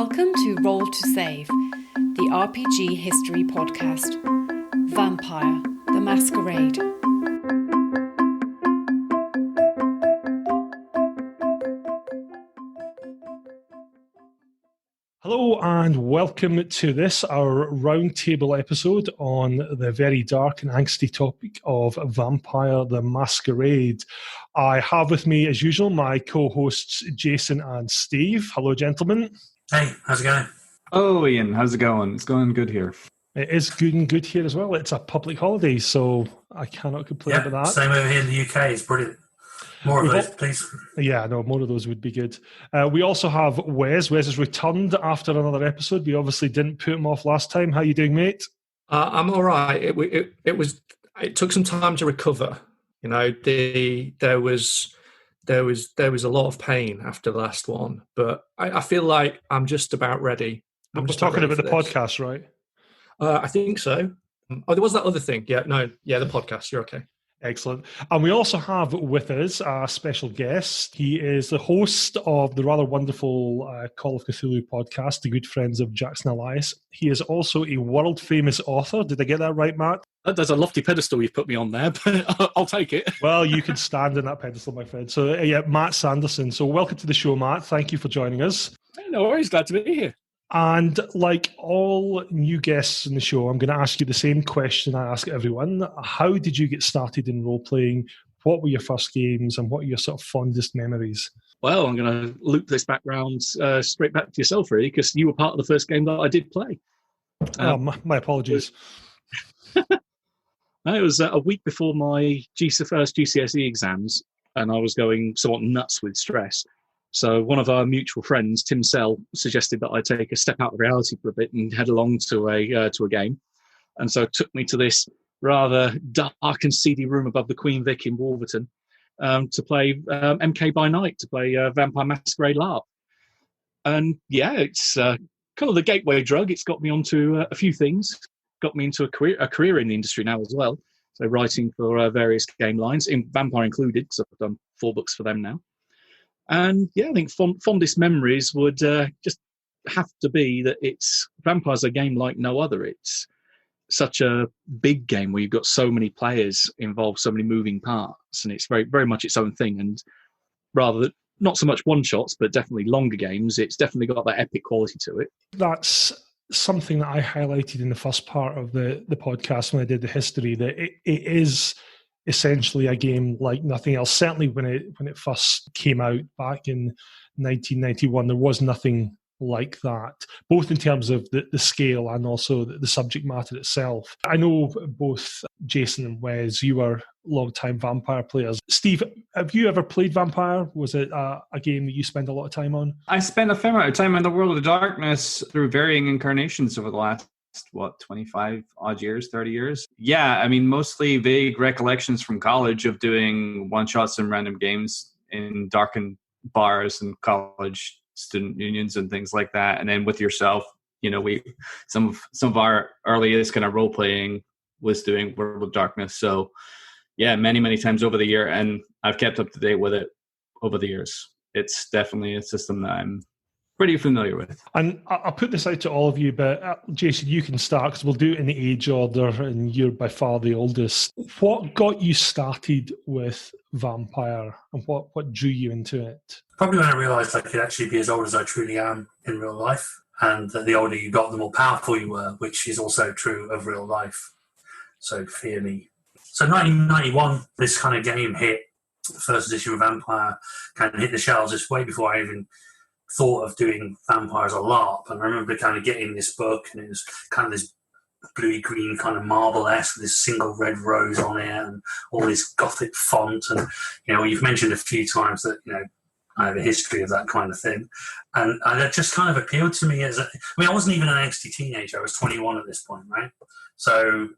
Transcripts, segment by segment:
Welcome to Roll to Save, the RPG history podcast. Vampire, the Masquerade. Hello and welcome to this, our Roundtable episode on the very dark and angsty topic of Vampire the Masquerade. I have with me, as usual, my co-hosts Jason and Steve. Hello, gentlemen. Hey, how's it going? Oh, Iain, how's it going? It's going good here. It is good and good here as well. It's a public holiday, so I cannot complain about that. Same over here in the UK. It's brilliant. More of those, please. Yeah, no, more of those would be good. We also have Wes. Wes has returned after another episode. We obviously didn't put him off last time. How you doing, mate? I'm all right. It took some time to recover. You know, there was a lot of pain after the last one, but I feel like I'm just about ready. I'm just talking about the podcast, right? I think so. Oh, there was that other thing. The podcast. You're okay. Excellent. And we also have with us a special guest. He is the host of the rather wonderful Call of Cthulhu podcast, The Good Friends of Jackson Elias. He is also a world-famous author. Did I get that right, Matt? There's a lofty pedestal you've put me on there, but I'll take it. Well, you can stand on that pedestal, my friend. So, Matt Sanderson. So welcome to the show, Matt. Thank you for joining us. No worries. Glad to be here. And like all new guests in the show, I'm going to ask you the same question I ask everyone. How did you get started in role-playing? What were your first games and what are your sort of fondest memories? Well, I'm going to loop this background straight back to yourself, really, because you were part of the first game that I did play. My apologies. It was a week before my first GCSE exams, and I was going somewhat nuts with stress. So one of our mutual friends, Tim Sell, suggested that I take a step out of reality for a bit and head along to a game. And so took me to this rather dark and seedy room above the Queen Vic in Wolverton to play MK by Night, to play Vampire Masquerade LARP. And it's kind of the gateway drug. It's got me onto a few things, got me into a career in the industry now as well. So writing for various game lines, in Vampire included, because I've done 4 books for them now. And I think fondest memories would just have to be that Vampire's a game like no other. It's such a big game where you've got so many players involved, so many moving parts, and it's very, very much its own thing. And rather than not so much one-shots, but definitely longer games, it's definitely got that epic quality to it. That's something that I highlighted in the first part of the podcast when I did the history, that it is essentially a game like nothing else. Certainly when it first came out back in 1991, there was nothing like that, both in terms of the scale and also the subject matter itself. I know both Jason and Wes, you were long-time Vampire players. Steve, have you ever played Vampire? Was it a game that you spent a lot of time on? I spent a fair amount of time in the World of Darkness through varying incarnations over the last 25 odd years, 30 years. Yeah, I mean, mostly vague recollections from college of doing one-shots and random games in darkened bars and college student unions and things like that. And then with yourself, some of our earliest kind of role-playing was doing World of Darkness. So yeah, many, many times over the year, and I've kept up to date with it over the years. It's definitely a system that I'm pretty familiar with. And I'll put this out to all of you, but Jason, you can start because we'll do it in the age order and you're by far the oldest. What got you started with Vampire and what drew you into it? Probably when I realised I could actually be as old as I truly am in real life, and that the older you got, the more powerful you were, which is also true of real life. So fear me. So 1991, this kind of game hit, the first edition of Vampire kind of hit the shelves just way before I even thought of doing Vampire as a LARP. And I remember kind of getting this book, and it was kind of this bluey green kind of marble-esque with this single red rose on it and all this gothic font. And you've mentioned a few times that I have a history of that kind of thing, and it just kind of appealed to me I wasn't even an angsty teenager. I was 21 at this point, right? So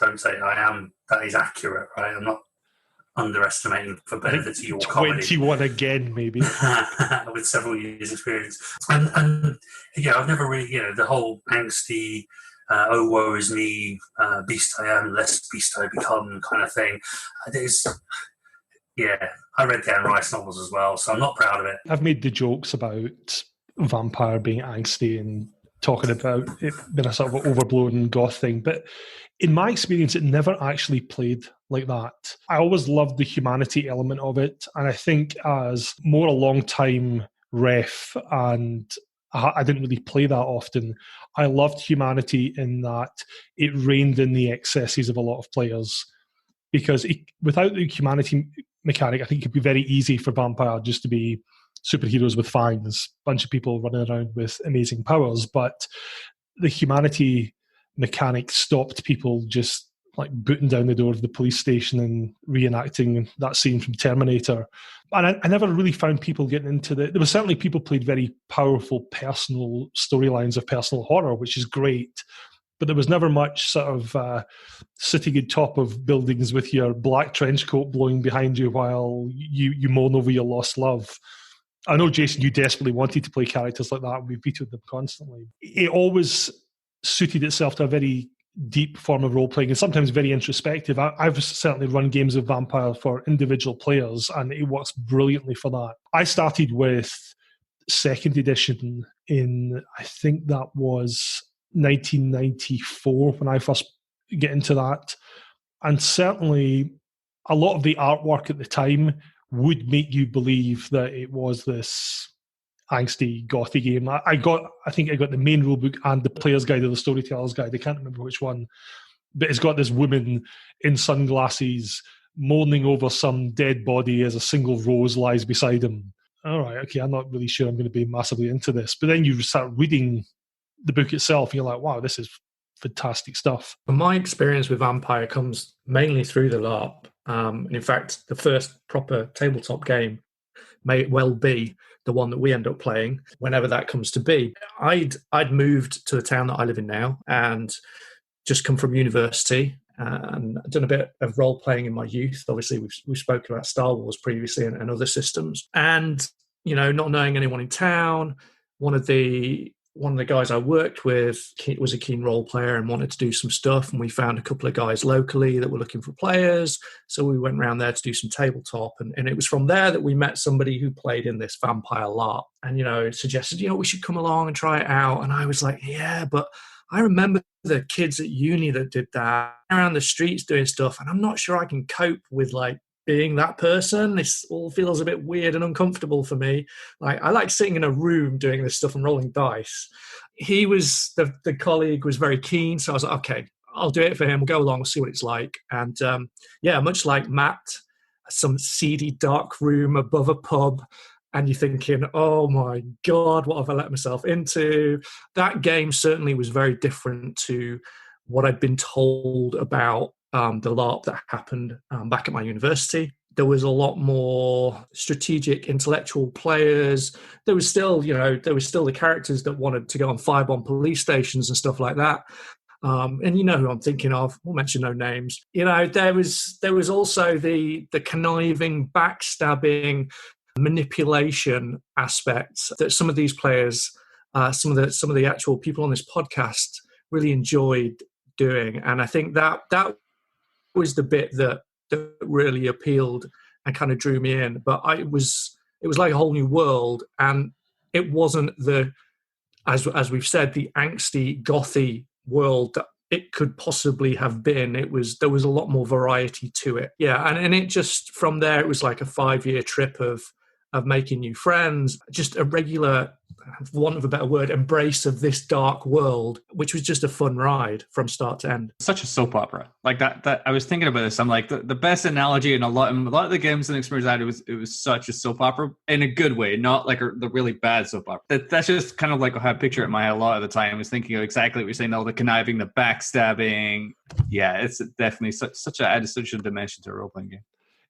don't say I am. That is accurate, right? I'm not underestimating for benefit to your comedy. 21 again, maybe. With several years' experience. And I've never really, the whole angsty, oh, woe is me, beast I am, less beast I become kind of thing. I read the Anne Rice novels as well, so I'm not proud of it. I've made the jokes about vampire being angsty and talking about it being a sort of overblown goth thing. But in my experience, it never actually played like that. I always loved the humanity element of it. And I think as more a long-time ref, and I didn't really play that often, I loved humanity in that it reined in the excesses of a lot of players. Because without the humanity mechanic, I think it could be very easy for Vampire just to be superheroes with fangs, bunch of people running around with amazing powers. But the humanity mechanic stopped people just like booting down the door of the police station and reenacting that scene from Terminator. And I never really found people getting into there were certainly people played very powerful personal storylines of personal horror, which is great. But there was never much sort of sitting on top of buildings with your black trench coat blowing behind you while you moan over your lost love. I know, Jason, you desperately wanted to play characters like that. We've vetoed them constantly. It always suited itself to a very deep form of role-playing and sometimes very introspective. I've certainly run games of Vampire for individual players, and it works brilliantly for that. I started with 2nd edition in, I think that was 1994 when I first get into that. And certainly a lot of the artwork at the time would make you believe that it was this angsty, gothy game. I think I got the main rulebook and the player's guide or the storyteller's guide. I can't remember which one. But it's got this woman in sunglasses moaning over some dead body as a single rose lies beside him. All right, okay, I'm not really sure I'm going to be massively into this. But then you start reading the book itself, and you're like, wow, this is fantastic stuff. My experience with Vampire comes mainly through the LARP. In fact, the first proper tabletop game may well be the one that we end up playing whenever that comes to be. I'd moved to the town that I live in now and just come from university and done a bit of role playing in my youth. Obviously, we've spoken about Star Wars previously and other systems. And, not knowing anyone in town, one of the guys I worked with was a keen role player and wanted to do some stuff. And we found a couple of guys locally that were looking for players. So we went around there to do some tabletop. And it was from there that we met somebody who played in this Vampire LARP and, suggested, we should come along and try it out. And I was like, yeah, but I remember the kids at uni that did that around the streets doing stuff. And I'm not sure I can cope with being that person. This all feels a bit weird and uncomfortable for me. I like sitting in a room doing this stuff and rolling dice. The colleague was very keen. So I was like, okay, I'll do it for him. We'll go along, see what it's like. And much like Matt, some seedy dark room above a pub. And you're thinking, oh my God, what have I let myself into? That game certainly was very different to what I'd been told about the LARP that happened back at my university. There was a lot more strategic, intellectual players. There was still the characters that wanted to go on firebomb police stations and stuff like that. And you know who I'm thinking of. We'll mention no names. There was also the conniving, backstabbing, manipulation aspects that some of these players, some of the actual people on this podcast really enjoyed doing. And I think that was the bit that really appealed and kind of drew me in. But it was like a whole new world, and it wasn't as we've said, the angsty, gothy world that it could possibly have been. There was a lot more variety to it. Yeah, and it just from there it was like a 5-year trip of making new friends, just a regular, for want of a better word, embrace of this dark world, which was just a fun ride from start to end. Such a soap opera. Like that I was thinking about this. I'm like, the best analogy in a lot of the games and experience I had, it was such a soap opera in a good way, not like the really bad soap opera. That's just kind of like how I picture it in my head a lot of the time. I was thinking of exactly what you're saying, all the conniving, the backstabbing. Yeah, it's definitely added such a dimension to a role-playing game.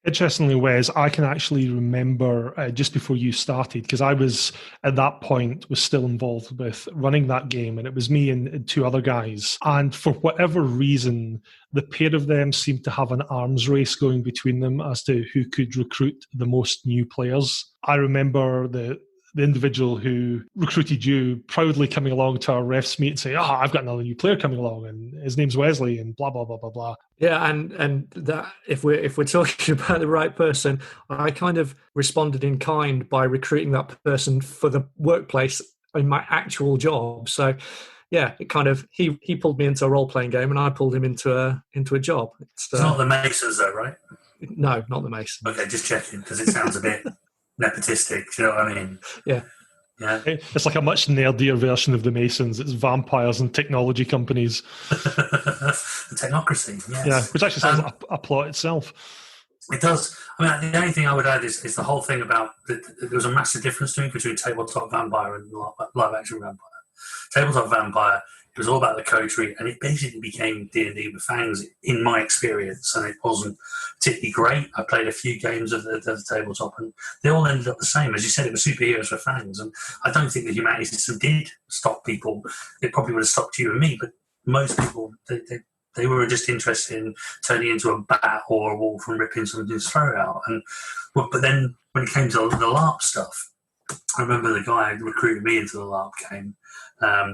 Interestingly, Wes, I can actually remember just before you started, because I was at that point was still involved with running that game, and it was me and 2 other guys. And for whatever reason, the pair of them seemed to have an arms race going between them as to who could recruit the most new players. I remember the individual who recruited you proudly coming along to our refs meet and say, I've got another new player coming along and his name's Wesley and blah, blah, blah, blah, blah. Yeah, and that if we're talking about the right person, I kind of responded in kind by recruiting that person for the workplace in my actual job. So yeah, it kind of he pulled me into a role playing game, and I pulled him into a job. It's not the Masons, though, right? No, not the Masons. Okay, just checking because it sounds a bit nepotistic. Do you know what I mean? Yeah. Yeah. It's like a much nerdier version of the Masons. It's vampires and technology companies. The technocracy, yes. Yeah, which actually sounds like a plot itself. It does. I mean, the only thing I would add is the whole thing about there was a massive difference to me between tabletop vampire and live action vampire. Tabletop vampire, it was all about the coterie, and it basically became D&D with fangs in my experience, and it wasn't particularly great. I played a few games of the tabletop, and they all ended up the same. As you said, it was superheroes with fangs, and I don't think the humanity system did stop people. It probably would have stopped you and me, but most people, they were just interested in turning into a bat or a wolf and ripping somebody's throat out. But then when it came to the LARP stuff, I remember the guy who recruited me into the LARP game.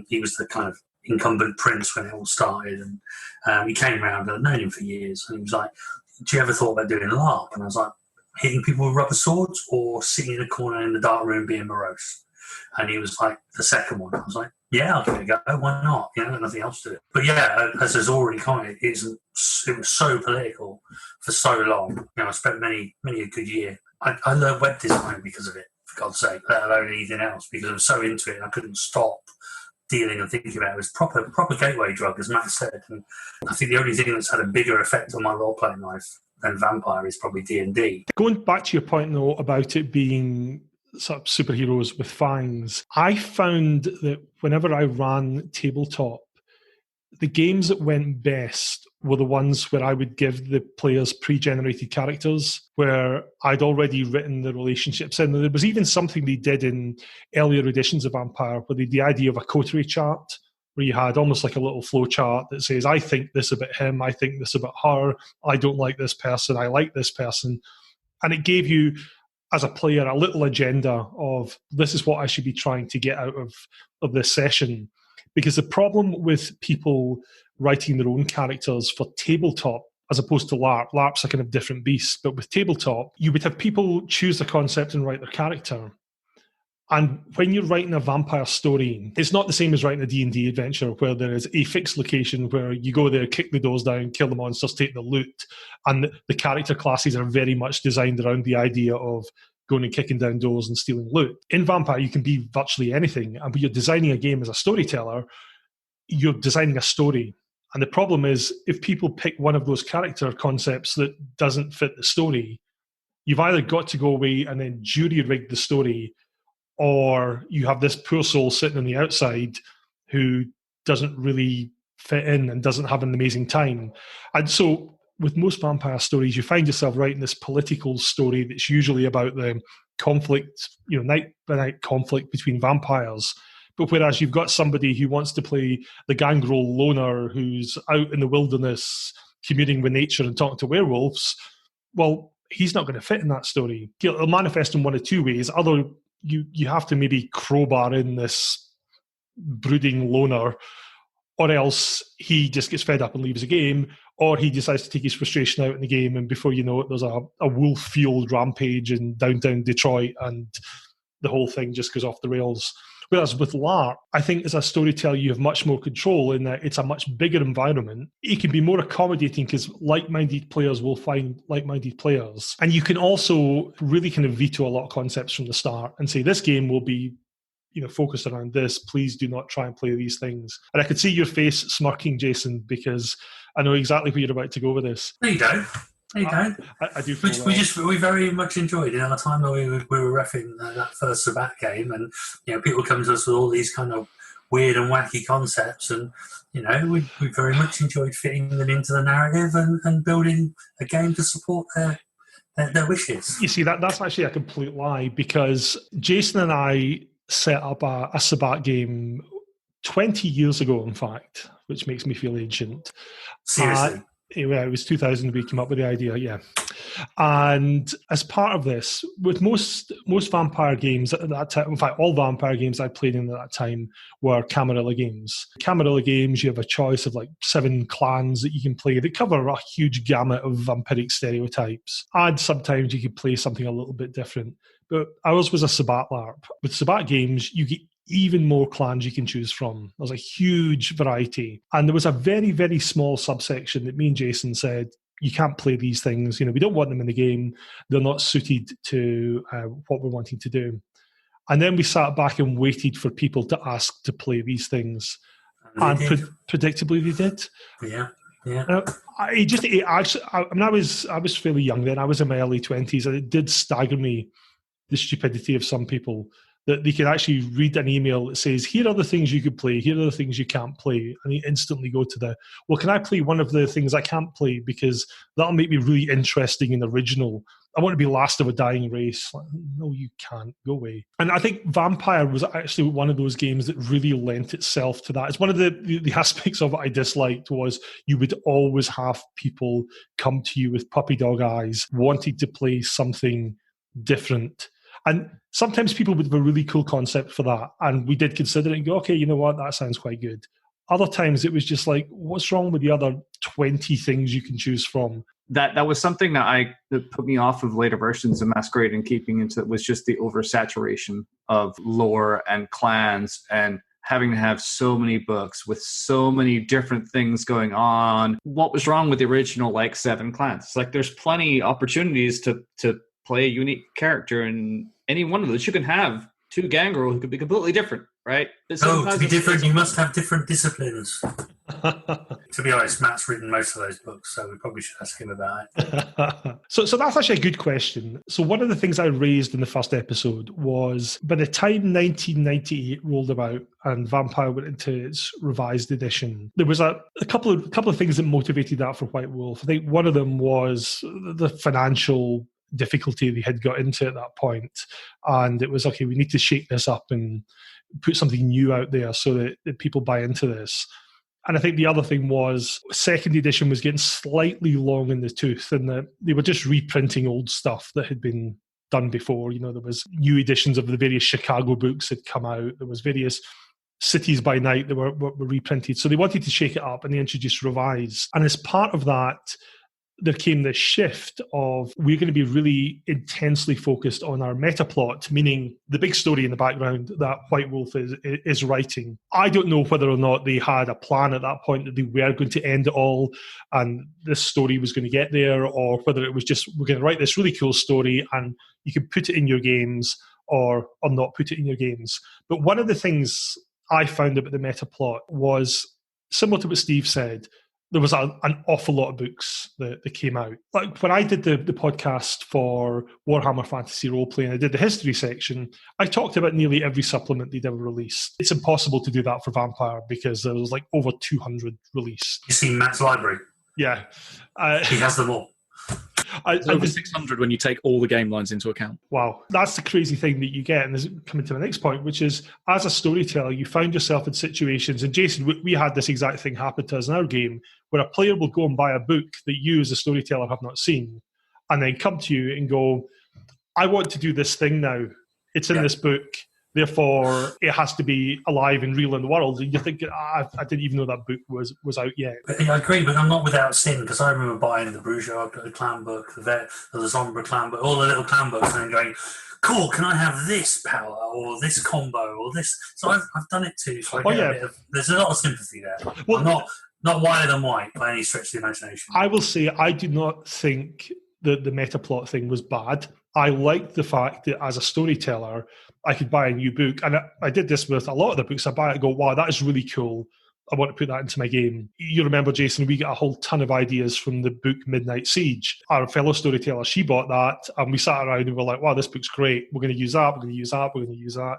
He was the kind of incumbent prince when it all started, and he came around. I'd known him for years, and he was like, "Do you ever thought about doing LARP?" And I was like, "Hitting people with rubber swords or sitting in a corner in the dark room being morose?" And he was like, "The second one." I was like, "Yeah, I'll give it a go. Why not? You know, nothing else to do." But yeah, as there's already commented, it was so political for so long. You know, I spent many a good year. I learned web design because of it, for God's sake, let alone anything else, because I was so into it and I couldn't stop dealing and thinking about it. It was proper gateway drug, as Matt said. And I think the only thing that's had a bigger effect on my role-playing life than Vampire is probably D&D. Going back to your point, though, about it being sort of superheroes with fangs, I found that whenever I ran tabletop, the games that went best were the ones where I would give the players pre-generated characters, where I'd already written the relationships in. There was even something they did in earlier editions of Vampire, where they had the idea of a coterie chart, where you had almost like a little flow chart that says, I think this about him, I think this about her, I don't like this person, I like this person. And it gave you, as a player, a little agenda of, this is what I should be trying to get out of this session. Because the problem with people writing their own characters for tabletop, as opposed to LARP's a kind of different beast, but with tabletop, you would have people choose the concept and write their character. And when you're writing a vampire story, it's not the same as writing a D&D adventure where there is a fixed location where you go there, kick the doors down, kill the monsters, take the loot. And the character classes are very much designed around the idea of going and kicking down doors and stealing loot. In Vampire, you can be virtually anything. And when you're designing a game as a storyteller, you're designing a story. And the problem is, if people pick one of those character concepts that doesn't fit the story, you've either got to go away and then jury-rig the story, or you have this poor soul sitting on the outside who doesn't really fit in and doesn't have an amazing time. And so with most vampire stories, you find yourself writing this political story that's usually about the conflict, night-by-night conflict between vampires. But whereas you've got somebody who wants to play the gangrel loner who's out in the wilderness communing with nature and talking to werewolves, well, he's not going to fit in that story. He'll manifest in one of two ways. Either you have to maybe crowbar in this brooding loner, or else he just gets fed up and leaves the game, or he decides to take his frustration out in the game, and before you know it, there's a wolf-fueled rampage in downtown Detroit, and the whole thing just goes off the rails. Whereas with LARP, I think as a storyteller, you have much more control in that it's a much bigger environment. It can be more accommodating because like-minded players will find like-minded players. And you can also really kind of veto a lot of concepts from the start and say, this game will be focused around this. Please do not try and play these things. And I could see your face smirking, Jason, because I know exactly where you're about to go with this. There you go. There you go. I do. We very much enjoyed our time that we were reffing that first Sabbat game, and people come to us with all these kind of weird and wacky concepts, and we very much enjoyed fitting them into the narrative and building a game to support their wishes. You see, that's actually a complete lie, because Jason and I set up a Sabbat game 20 years ago, in fact, which makes me feel ancient. Seriously. It was 2000 we came up with the idea, yeah. And as part of this, with most vampire games at that time, in fact, all vampire games I played in at that time were Camarilla games. Camarilla games, you have a choice of like 7 clans that you can play that cover a huge gamut of vampiric stereotypes. And sometimes you could play something a little bit different. But ours was a Sabbat LARP. With Sabbat games, you get even more clans you can choose from. There's a huge variety. And there was a very, very small subsection that me and Jason said, you can't play these things. We don't want them in the game. They're not suited to what we're wanting to do. And then we sat back and waited for people to ask to play these things. And predictably they did. Yeah. Yeah. I was fairly young then. I was in my early 20s, and it did stagger me, the stupidity of some people, that they could actually read an email that says, here are the things you could play, here are the things you can't play, and you instantly go to well, can I play one of the things I can't play because that'll make me really interesting and original? I want to be last of a dying race. Like, no, you can't. Go away. And I think Vampire was actually one of those games that really lent itself to that. It's one of the aspects of it I disliked was you would always have people come to you with puppy dog eyes, wanting to play something different. And sometimes people would have a really cool concept for that. And we did consider it and go, okay, you know what? That sounds quite good. Other times it was just like, what's wrong with the other 20 things you can choose from? That was something that put me off of later versions of Masquerade, and keeping into it was just the oversaturation of lore and clans and having to have so many books with so many different things going on. What was wrong with the original 7 clans? It's like there's plenty opportunities to play a unique character in any one of those. You can have 2 gangrel who could be completely different, right? To be different, you must have different disciplines. To be honest, Matt's written most of those books, so we probably should ask him about it. So that's actually a good question. So one of the things I raised in the first episode was, by the time 1998 rolled about and Vampire went into its revised edition, there was a couple of things that motivated that for White Wolf. I think one of them was the financial difficulty they had got into at that point, and it was, okay, we need to shake this up and put something new out there so that people buy into this. And I think the other thing was, second edition was getting slightly long in the tooth, and that they were just reprinting old stuff that had been done before. There was new editions of the various Chicago books that had come out. There was various Cities by Night that were reprinted. So they wanted to shake it up, and they introduced Revise. And as part of that, there came this shift of, we're going to be really intensely focused on our meta plot, meaning the big story in the background that White Wolf is writing. I don't know whether or not they had a plan at that point that they were going to end it all and this story was going to get there, or whether it was just, we're going to write this really cool story and you can put it in your games or not put it in your games. But one of the things I found about the meta plot was, similar to what Steve said, there was an awful lot of books that came out. Like when I did the podcast for Warhammer Fantasy Roleplay and I did the history section, I talked about nearly every supplement they'd ever released. It's impossible to do that for Vampire because there was over 200 released. You see Matt's library? Yeah. He has them all. It's over 600 when you take all the game lines into account. Wow. That's the crazy thing that you get. And this is coming to the next point, which is, as a storyteller, you find yourself in situations, and Jason, we had this exact thing happen to us in our game, where a player will go and buy a book that you as a storyteller have not seen, and then come to you and go, I want to do this thing now. It's in this book. Therefore, it has to be alive and real in the world. And you think, I didn't even know that book was out yet. I agree, but I'm not without sin, because I remember buying the Bruges clan book, the Zombra clan book, all the little clan books, and going, cool, can I have this power, or this combo, or this? So I've done it too. So there's a lot of sympathy there. Well, I'm not whiter than white by any stretch of the imagination. I will say I do not think that the meta plot thing was bad. I liked the fact that as a storyteller, I could buy a new book. And I did this with a lot of the books. I buy it and go, wow, that is really cool. I want to put that into my game. You remember, Jason, we got a whole ton of ideas from the book Midnight Siege. Our fellow storyteller, she bought that, and we sat around and were like, wow, this book's great. We're going to use that, we're going to use that, we're going to use that.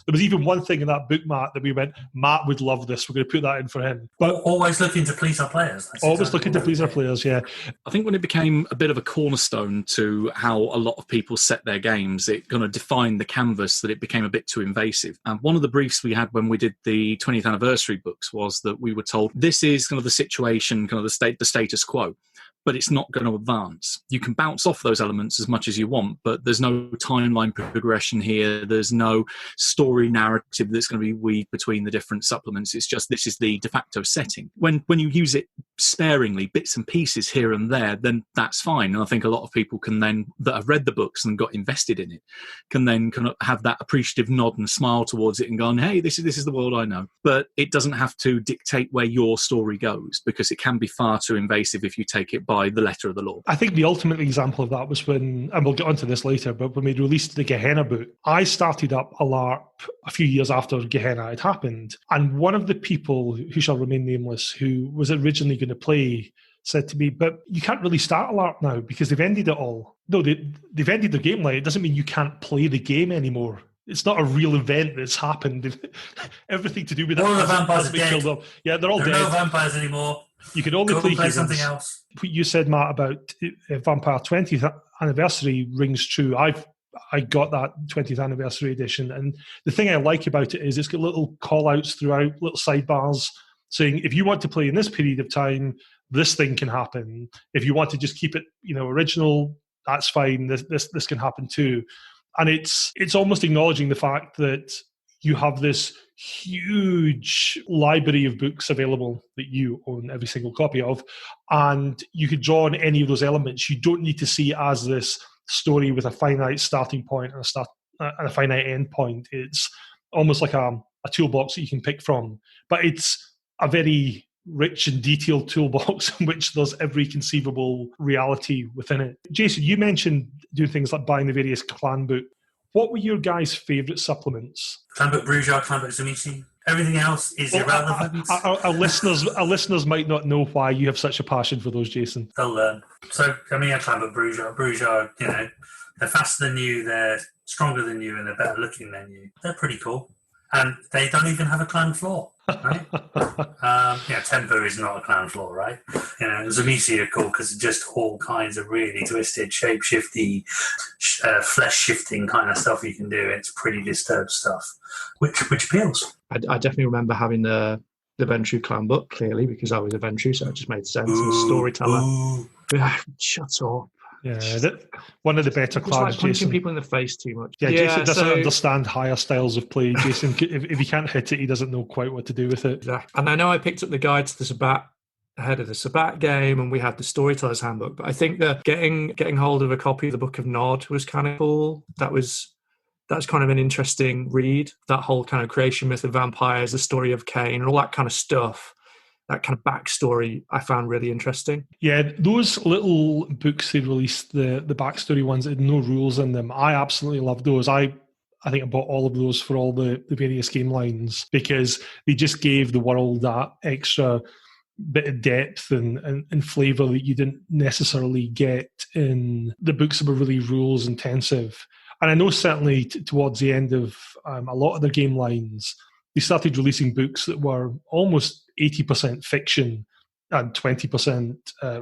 There was even one thing in that book, Matt, that we went, Matt would love this. We're going to put that in for him. But always looking to please our players. Always looking to please our players, yeah. I think when it became a bit of a cornerstone to how a lot of people set their games, it kind of defined the canvas that it became a bit too invasive. And one of the briefs we had when we did the 20th anniversary books was that we were told this is kind of the situation, kind of the status quo. but it's not going to advance. You can bounce off those elements as much as you want, but there's no timeline progression here. There's no story narrative that's going to be weaved between the different supplements. It's just, this is the de facto setting. When you use it sparingly, bits and pieces here and there, then that's fine. And I think a lot of people can then, that have read the books and got invested in it, can then kind of have that appreciative nod and smile towards it and go, hey, this is the world I know. But it doesn't have to dictate where your story goes, because it can be far too invasive if you take it by the letter of the law. I think the ultimate example of that was when, and we'll get onto this later, but when we released the Gehenna book, I started up a LARP a few years after Gehenna had happened. And one of the people, who shall remain nameless, who was originally going to play, said to me, but you can't really start a LARP now because they've ended it all. No, they've ended their game line. It doesn't mean you can't play the game anymore. It's not a real event that's happened. Everything to do with all that. The vampires are dead. Up. Yeah, they're all dead. Dead. No vampires anymore. You can only play something else. What you said, Matt, about Vampire 20th anniversary rings true. I got that 20th anniversary edition, and the thing I like about it is it's got little call-outs throughout, little sidebars saying, if you want to play in this period of time, this thing can happen. If you want to just keep it, original, that's fine. This can happen too. And it's almost acknowledging the fact that you have this huge library of books available that you own every single copy of, and you could draw on any of those elements. You don't need to see it as this story with a finite starting point and a finite end point. It's almost like a toolbox that you can pick from. But it's a very rich and detailed toolbox in which there's every conceivable reality within it. Jason, you mentioned doing things like buying the various clan book. What were your guys' favourite supplements? Clan book Bruja, clan book Zumici. Everything else is irrelevant. Our listeners might not know why you have such a passion for those, Jason. They'll learn. So, clan book Bruja. Bruja, they're faster than you, they're stronger than you, and they're better looking than you. They're pretty cool. And they don't even have a clan floor, right? Tempo is not a clan floor, right? Zumici are cool because it's just all kinds of really twisted, shape-shifty, flesh-shifting kind of stuff you can do. It's pretty disturbed stuff, which appeals. I definitely remember having the Ventrue clan book, clearly, because I was a Ventrue, so it just made sense. And storyteller. Shut up. Yeah, one of the better clans. It's like punching Jason. people in the face too much. Yeah, Jason doesn't understand higher styles of play. Jason, if he can't hit it, he doesn't know quite what to do with it. Exactly. And I know I picked up the guide to the Sabbat ahead of the Sabbat game, and we had the Storyteller's Handbook. But I think that getting hold of a copy of the Book of Nod was kind of cool. That's kind of an interesting read. That whole kind of creation myth of vampires, the story of Cain, and all that kind of stuff. That kind of backstory I found really interesting. Yeah, those little books they released, the backstory ones that had no rules in them, I absolutely love those. I think I bought all of those for all the various game lines because they just gave the world that extra bit of depth and flavour that you didn't necessarily get in the books that were really rules intensive. And I know certainly towards the end of a lot of their game lines, they started releasing books that were almost 80% fiction and 20%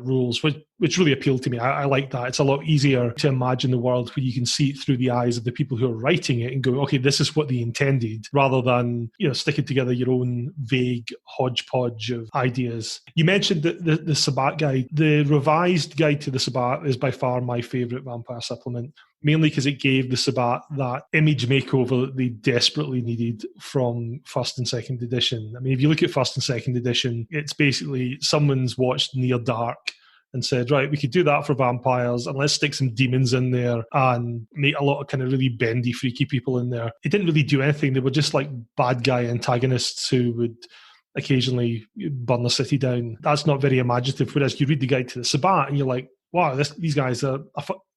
rules, which really appealed to me. I like that. It's a lot easier to imagine the world when you can see it through the eyes of the people who are writing it and go, okay, this is what they intended, rather than sticking together your own vague hodgepodge of ideas. You mentioned the Sabbat guide. The revised guide to the Sabbat is by far my favourite vampire supplement, mainly because it gave the Sabbat that image makeover that they desperately needed from first and second edition. I mean, if you look at first and second edition, it's basically someone's watched Near Dark and said, right, we could do that for vampires and let's stick some demons in there and make a lot of kind of really bendy, freaky people in there. It didn't really do anything. They were just like bad guy antagonists who would occasionally burn the city down. That's not very imaginative. Whereas you read the guide to the Sabbat and you're like, wow, these guys are,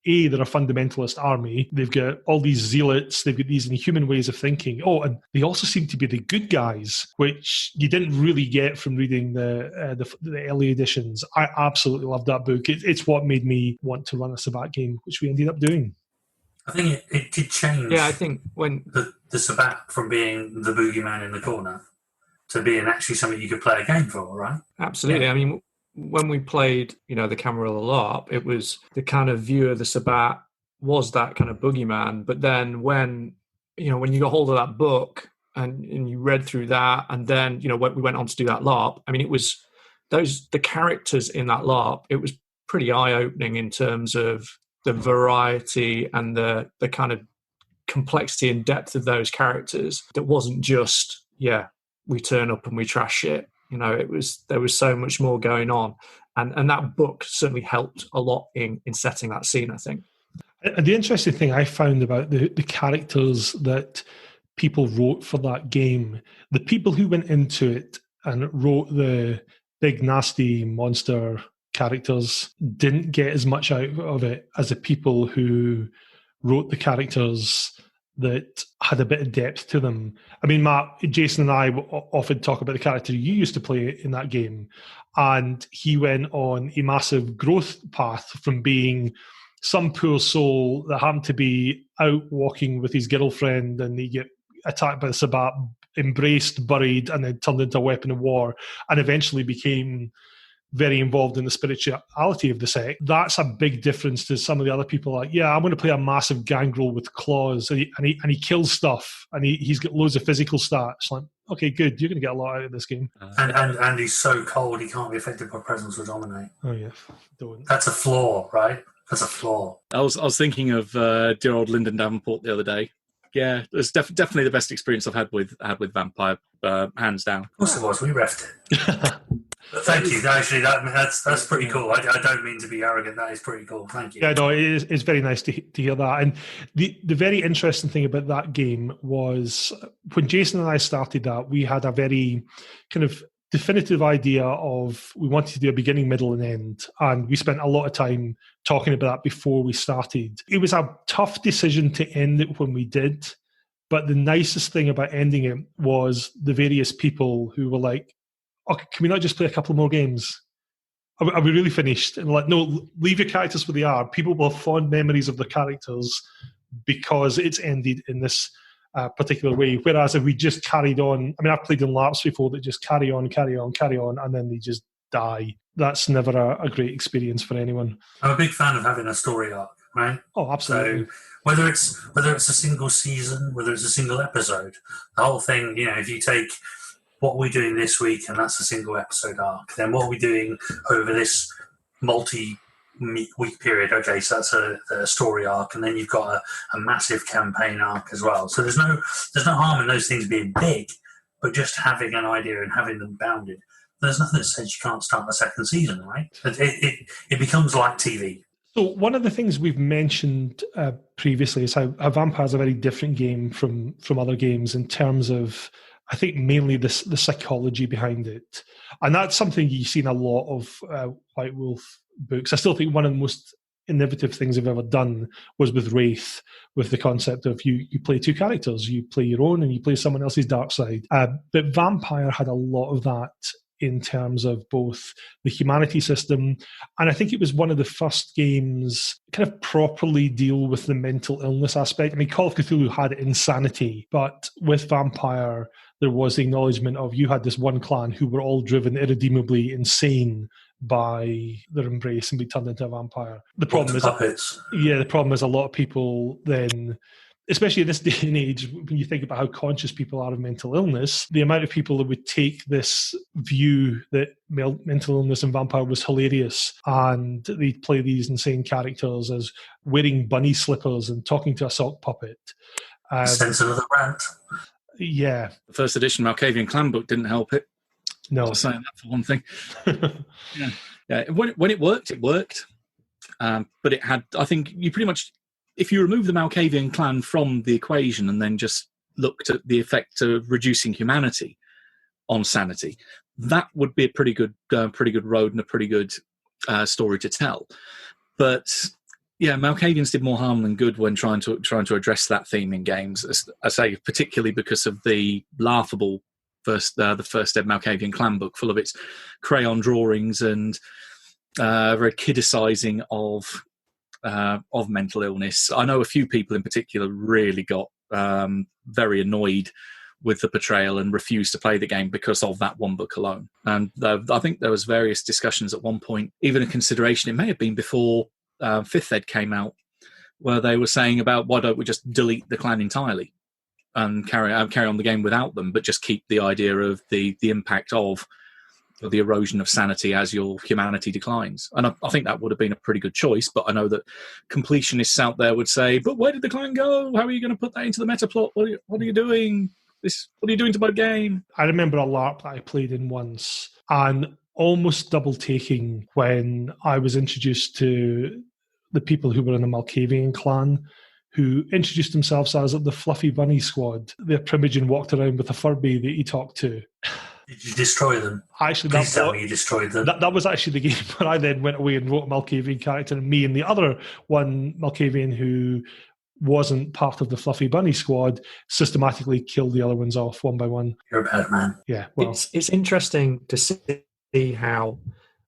they're a fundamentalist army. They've got all these zealots. They've got these inhuman ways of thinking. Oh, and they also seem to be the good guys, which you didn't really get from reading the early editions. I absolutely loved that book. It's what made me want to run a Sabbat game, which we ended up doing. I think it did change. Yeah, I think when the Sabbat from being the boogeyman in the corner to being actually something you could play a game for, right? Absolutely. Yeah. I mean, when we played, the Camarilla LARP, it was the kind of view of the Sabbat was that kind of boogeyman. But then when you got hold of that book and you read through that, and then, when we went on to do that LARP, I mean, it was the characters in that LARP, it was pretty eye-opening in terms of the variety and the kind of complexity and depth of those characters. That wasn't just, we turn up and we trash it. There was so much more going on. And that book certainly helped a lot in setting that scene, I think. And the interesting thing I found about the characters that people wrote for that game, the people who went into it and wrote the big nasty monster characters didn't get as much out of it as the people who wrote the characters that had a bit of depth to them. I mean, Matt, Jason and I often talk about the character you used to play in that game, and he went on a massive growth path from being some poor soul that happened to be out walking with his girlfriend and he get attacked by the Sabbat, embraced, buried, and then turned into a weapon of war, and eventually became very involved in the spirituality of the sect. That's a big difference to some of the other people. Like, I'm going to play a massive gangrel with claws, and he kills stuff, and he's got loads of physical stats. Like, okay, good, you're going to get a lot out of this game. And he's so cold he can't be affected by presence or dominate. Oh yeah, don't. That's a flaw, right? That's a flaw. I was thinking of dear old Lyndon Davenport the other day. Yeah, it's definitely the best experience I've had with Vampire, hands down. Of course it was. We refed it. Thank you. Actually, that's pretty cool. I don't mean to be arrogant. That is pretty cool. Thank you. Yeah, no, it's very nice to hear that. And the very interesting thing about that game was when Jason and I started that, we had a very kind of definitive idea of we wanted to do a beginning, middle, and end. And we spent a lot of time talking about that before we started. It was a tough decision to end it when we did. But the nicest thing about ending it was the various people who were like, okay, can we not just play a couple more games? Are we really finished? And like, no, leave your characters where they are. People will have fond memories of the characters because it's ended in this particular way. Whereas if we just carried on, I mean, I've played in LARPs before that just carry on, and then they just die. That's never a great experience for anyone. I'm a big fan of having a story arc, right? Oh, absolutely. So whether it's a single season, whether it's a single episode, the whole thing, if you take what we're doing this week, and that's a single episode arc. Then what are we doing over this multi-week period? Okay, so that's a story arc, and then you've got a massive campaign arc as well. So there's no harm in those things being big, but just having an idea and having them bounded. There's nothing that says you can't start the second season, right? It becomes like TV. So one of the things we've mentioned previously is how Vampire's a very different game from other games in terms of, I think, mainly the psychology behind it. And that's something you see in a lot of White Wolf books. I still think one of the most innovative things I've ever done was with Wraith, with the concept of you play two characters. You play your own and you play someone else's dark side. But Vampire had a lot of that in terms of both the humanity system, and I think it was one of the first games kind of properly deal with the mental illness aspect. I mean, Call of Cthulhu had insanity, but with Vampire, there was the acknowledgement of you had this one clan who were all driven irredeemably insane by their embrace and be turned into a vampire. The problem is, the problem is a lot of people then, especially in this day and age, when you think about how conscious people are of mental illness, the amount of people that would take this view that mental illness and vampire was hilarious, and they'd play these insane characters as wearing bunny slippers and talking to a sock puppet. Sense of the rant. Yeah. The first edition Malkavian clan book didn't help it. No. I'm saying that for one thing. Yeah. When it worked, it worked. But it had, I think, you pretty much, if you remove the Malkavian clan from the equation and then just looked at the effect of reducing humanity on sanity, that would be a pretty good road and a pretty good story to tell. But yeah, Malkavians did more harm than good when trying to address that theme in games. As I say, particularly because of the laughable the first Ed Malkavian clan book, full of its crayon drawings and very kiddicising of mental illness. I know a few people in particular really got very annoyed with the portrayal and refused to play the game because of that one book alone. And I think there was various discussions at one point, even a consideration, it may have been before 5th Ed came out, where they were saying about why don't we just delete the clan entirely and carry on the game without them, but just keep the idea of the impact of or the erosion of sanity as your humanity declines. And I think that would have been a pretty good choice, but I know that completionists out there would say, but where did the clan go? How are you going to put that into the meta plot? What are you doing? What are you doing to my game? I remember a LARP that I played in once, and almost double taking when I was introduced to the people who were in the Malkavian clan, who introduced themselves as the Fluffy Bunny Squad. Their Primogen walked around with a Furby that he talked to. Did you destroy them? Actually, Please tell me you destroyed them. That was actually the game where I then went away and wrote a Malkavian character, and me and the other one Malkavian who wasn't part of the Fluffy Bunny Squad systematically killed the other ones off one by one. You're a bad man. Yeah, well, it's interesting to see how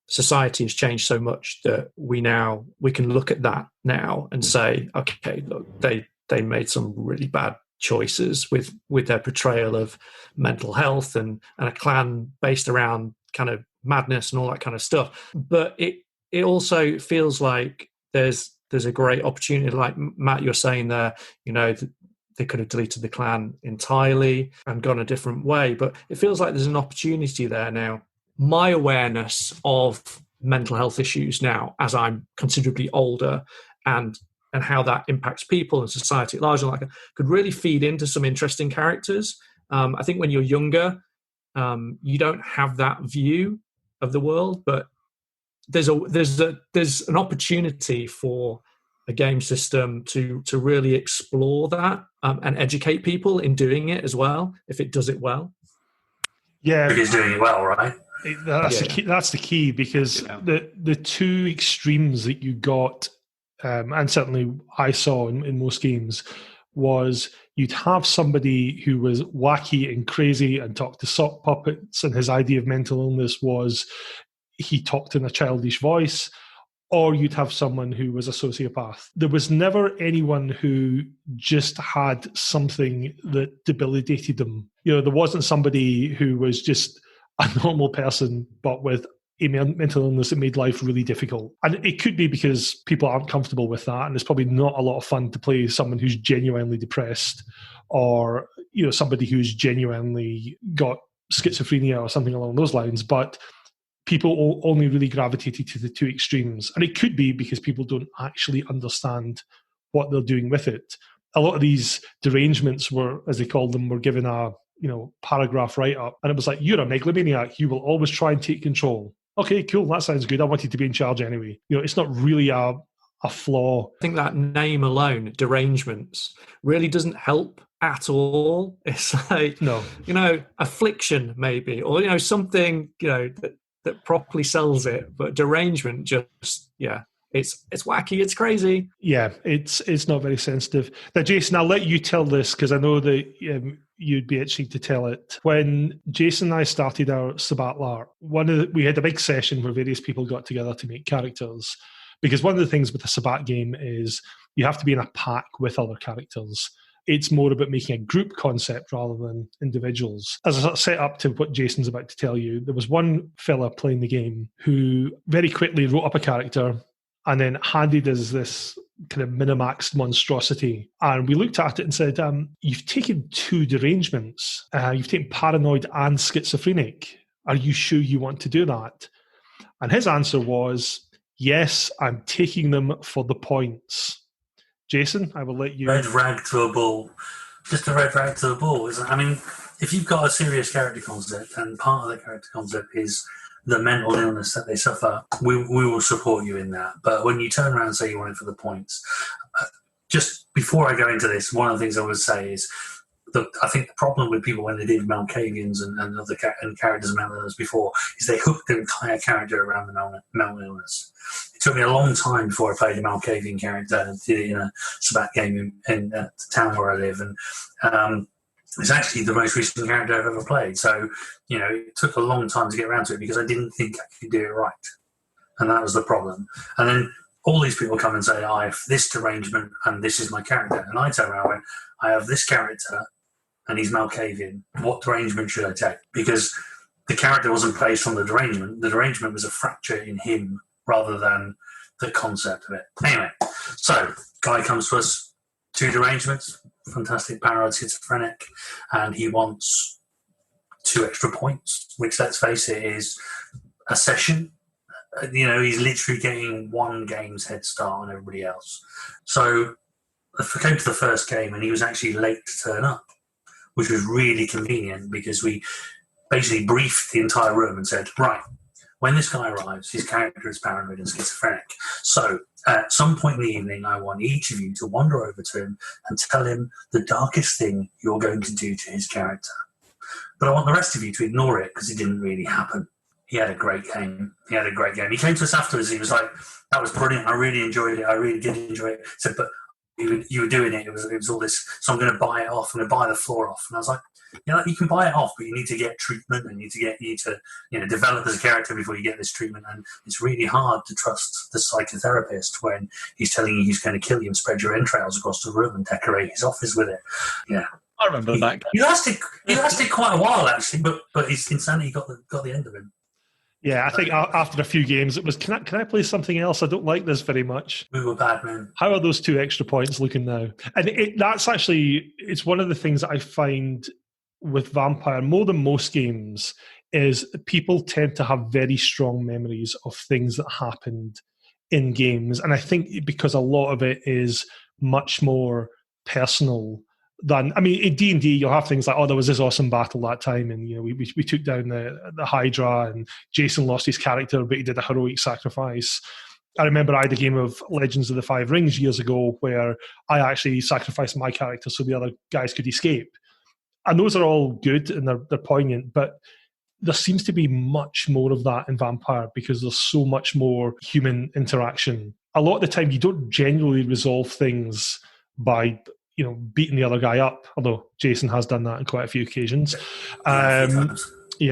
society has changed so much that we can look at that now and say, okay, look, they made some really bad choices with their portrayal of mental health and a clan based around kind of madness and all that kind of stuff. But it also feels like there's a great opportunity, like Matt, you're saying there, they could have deleted the clan entirely and gone a different way. But it feels like there's an opportunity there now. My awareness of mental health issues now, as I'm considerably older, and how that impacts people and society at large, and could really feed into some interesting characters. I think when you're younger, you don't have that view of the world, but there's an opportunity for a game system to really explore that and educate people in doing it as well, if it does it well. Yeah, because doing it well, right? That's the key, because the two extremes that you got, and certainly I saw in most games, was you'd have somebody who was wacky and crazy and talked to sock puppets, and his idea of mental illness was he talked in a childish voice, or you'd have someone who was a sociopath. There was never anyone who just had something that debilitated them. There wasn't somebody who was just a normal person, but with a mental illness that made life really difficult. And it could be because people aren't comfortable with that, and it's probably not a lot of fun to play someone who's genuinely depressed, or somebody who's genuinely got schizophrenia or something along those lines. But people only really gravitated to the two extremes. And it could be because people don't actually understand what they're doing with it. A lot of these derangements were, as they called them, were given a paragraph write-up. And it was like, you're a megalomaniac. You will always try and take control. Okay, cool. That sounds good. I want you to be in charge anyway. It's not really a flaw. I think that name alone, derangements, really doesn't help at all. It's like, no, affliction maybe, or, something, that properly sells it. But derangement just, it's wacky, it's crazy. Yeah, it's not very sensitive. Now, Jason, I'll let you tell this, because I know that you'd be itching to tell it. When Jason and I started our Sabbat LARP, we had a big session where various people got together to make characters, because one of the things with a Sabbat game is you have to be in a pack with other characters. It's more about making a group concept rather than individuals. As a set up to what Jason's about to tell you, there was one fella playing the game who very quickly wrote up a character and then handed us this kind of minimaxed monstrosity. And we looked at it and said, you've taken two derangements. You've taken paranoid and schizophrenic. Are you sure you want to do that? And his answer was, yes, I'm taking them for the points. Jason, I will let you... Red rag to a bull. Just a red rag to a bull, isn't it? I mean, if you've got a serious character concept, and part of the character concept is the mental illness that they suffer, we will support you in that. But when you turn around and say you want it for the points, just before I go into this, one of the things I would say is that I think the problem with people when they did Malkavians and other characters of mental illness before is they hooked their entire character around the mental illness. It took me a long time before I played a Malkavian character and did it in a Sabbat game in the town where I live. And it's actually the most recent character I've ever played. So, it took a long time to get around to it because I didn't think I could do it right. And that was the problem. And then all these people come and say, I have this derangement and this is my character. And I turn around and went, I have this character and he's Malkavian. What derangement should I take? Because the character wasn't based on the derangement. The derangement was a fracture in him rather than the concept of it. Anyway, so guy comes to us, two derangements, fantastic paranoid schizophrenic, and he wants 2 extra points, which, let's face it, is a session. He's literally getting 1 game's head start on everybody else. So I came to the first game and he was actually late to turn up, which was really convenient because we basically briefed the entire room and said, right, when this guy arrives, his character is paranoid and schizophrenic. So at some point in the evening, I want each of you to wander over to him and tell him the darkest thing you're going to do to his character. But I want the rest of you to ignore it because it didn't really happen. He had a great game. He came to us afterwards. He was like, that was brilliant. I really enjoyed it. I really did enjoy it. He said, but you were doing it. It was all this. So I'm going to buy it off. I'm going to buy the floor off. And I was like, you can buy it off, but you need to get treatment and you need to develop as a character before you get this treatment. And it's really hard to trust the psychotherapist when he's telling you he's going to kill you and spread your entrails across the room and decorate his office with it. Yeah. I remember that. He lasted quite a while, actually, but his insanity got the end of him. Yeah, I think after a few games, it was, can I play something else? I don't like this very much. We were bad men. How are those 2 extra points looking now? And it's one of the things that I find with Vampire, more than most games, is people tend to have very strong memories of things that happened in games. And I think because a lot of it is much more personal than, in D&D, you'll have things like, there was this awesome battle that time, and we took down the Hydra, and Jason lost his character, but he did a heroic sacrifice. I remember I had a game of Legends of the Five Rings years ago where I actually sacrificed my character so the other guys could escape. And those are all good and they're poignant, but there seems to be much more of that in Vampire because there's so much more human interaction. A lot of the time, you don't genuinely resolve things by beating the other guy up, although Jason has done that on quite a few occasions. A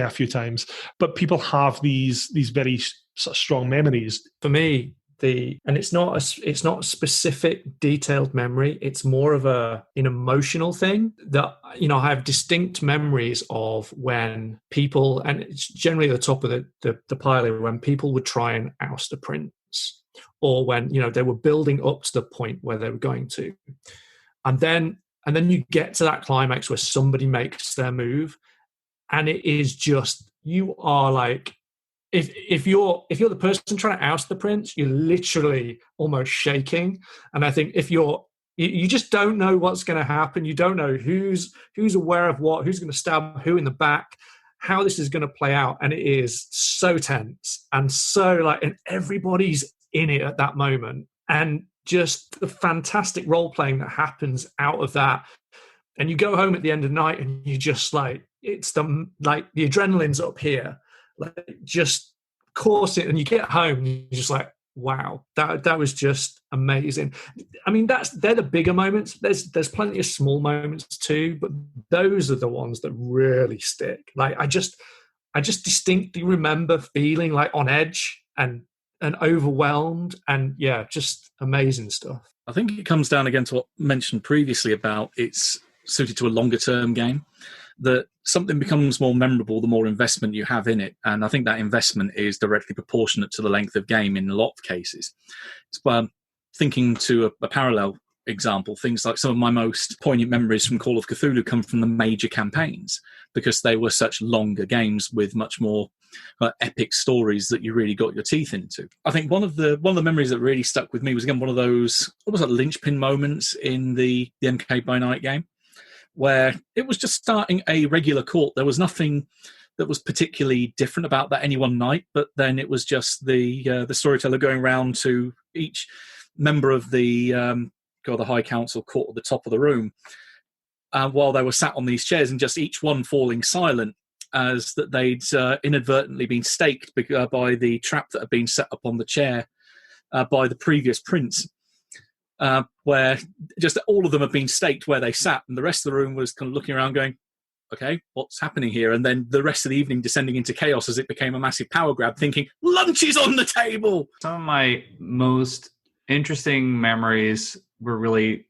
few times. But people have these very sort of strong memories. For me, it's not a specific detailed memory. It's more of an emotional thing that, I have distinct memories of when people, and it's generally at the top of the pile, when people would try and oust a prince, or when, they were building up to the point where they were going to. And then you get to that climax where somebody makes their move, and it is just, you are like, if you're the person trying to oust the prince, you're literally almost shaking. And I think if you just don't know what's going to happen, you don't know who's aware of what, who's going to stab who in the back, how this is going to play out, and it is so tense and so and everybody's in it at that moment, and just the fantastic role playing that happens out of that. And you go home at the end of the night and you just it's the adrenaline's up here, just coursing, and you get home and you're just like, wow, that was just amazing. They're the bigger moments. There's plenty of small moments too, but those are the ones that really stick. I just distinctly remember feeling on edge and overwhelmed, and just amazing stuff. I think it comes down again to what mentioned previously about it's suited to a longer term game, that something becomes more memorable the more investment you have in it, and I think that investment is directly proportionate to the length of game in a lot of cases. It's thinking to a parallel example, things like some of my most poignant memories from Call of Cthulhu come from the major campaigns, because they were such longer games with much more epic stories that you really got your teeth into. I think one of the memories that really stuck with me was, again, one of those almost like linchpin moments in the MK by Night game, where it was just starting a regular court. There was nothing that was particularly different about that any one night, but then it was just the storyteller going around to each member of the High Council court at the top of the room, while they were sat on these chairs, and just each one falling silent as that they'd inadvertently been staked by the trap that had been set up on the chair by the previous prince, where just all of them had been staked where they sat, and the rest of the room was kind of looking around going, okay, what's happening here? And then the rest of the evening descending into chaos as it became a massive power grab, thinking, lunch is on the table! Some of my most interesting memories were really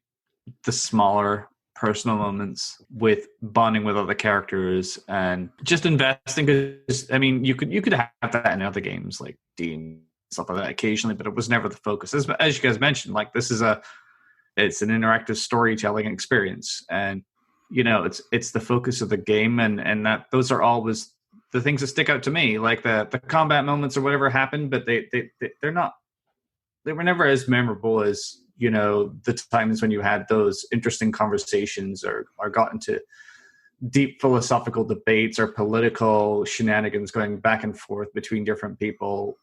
the smaller personal moments with bonding with other characters and just investing. Because you could have that in other games like D and stuff like that occasionally, but it was never the focus. As you guys mentioned, it's an interactive storytelling experience, and it's the focus of the game, and that those are always the things that stick out to me, like the combat moments or whatever happened, but they were never as memorable as, the times when you had those interesting conversations or got into deep philosophical debates or political shenanigans going back and forth between different people.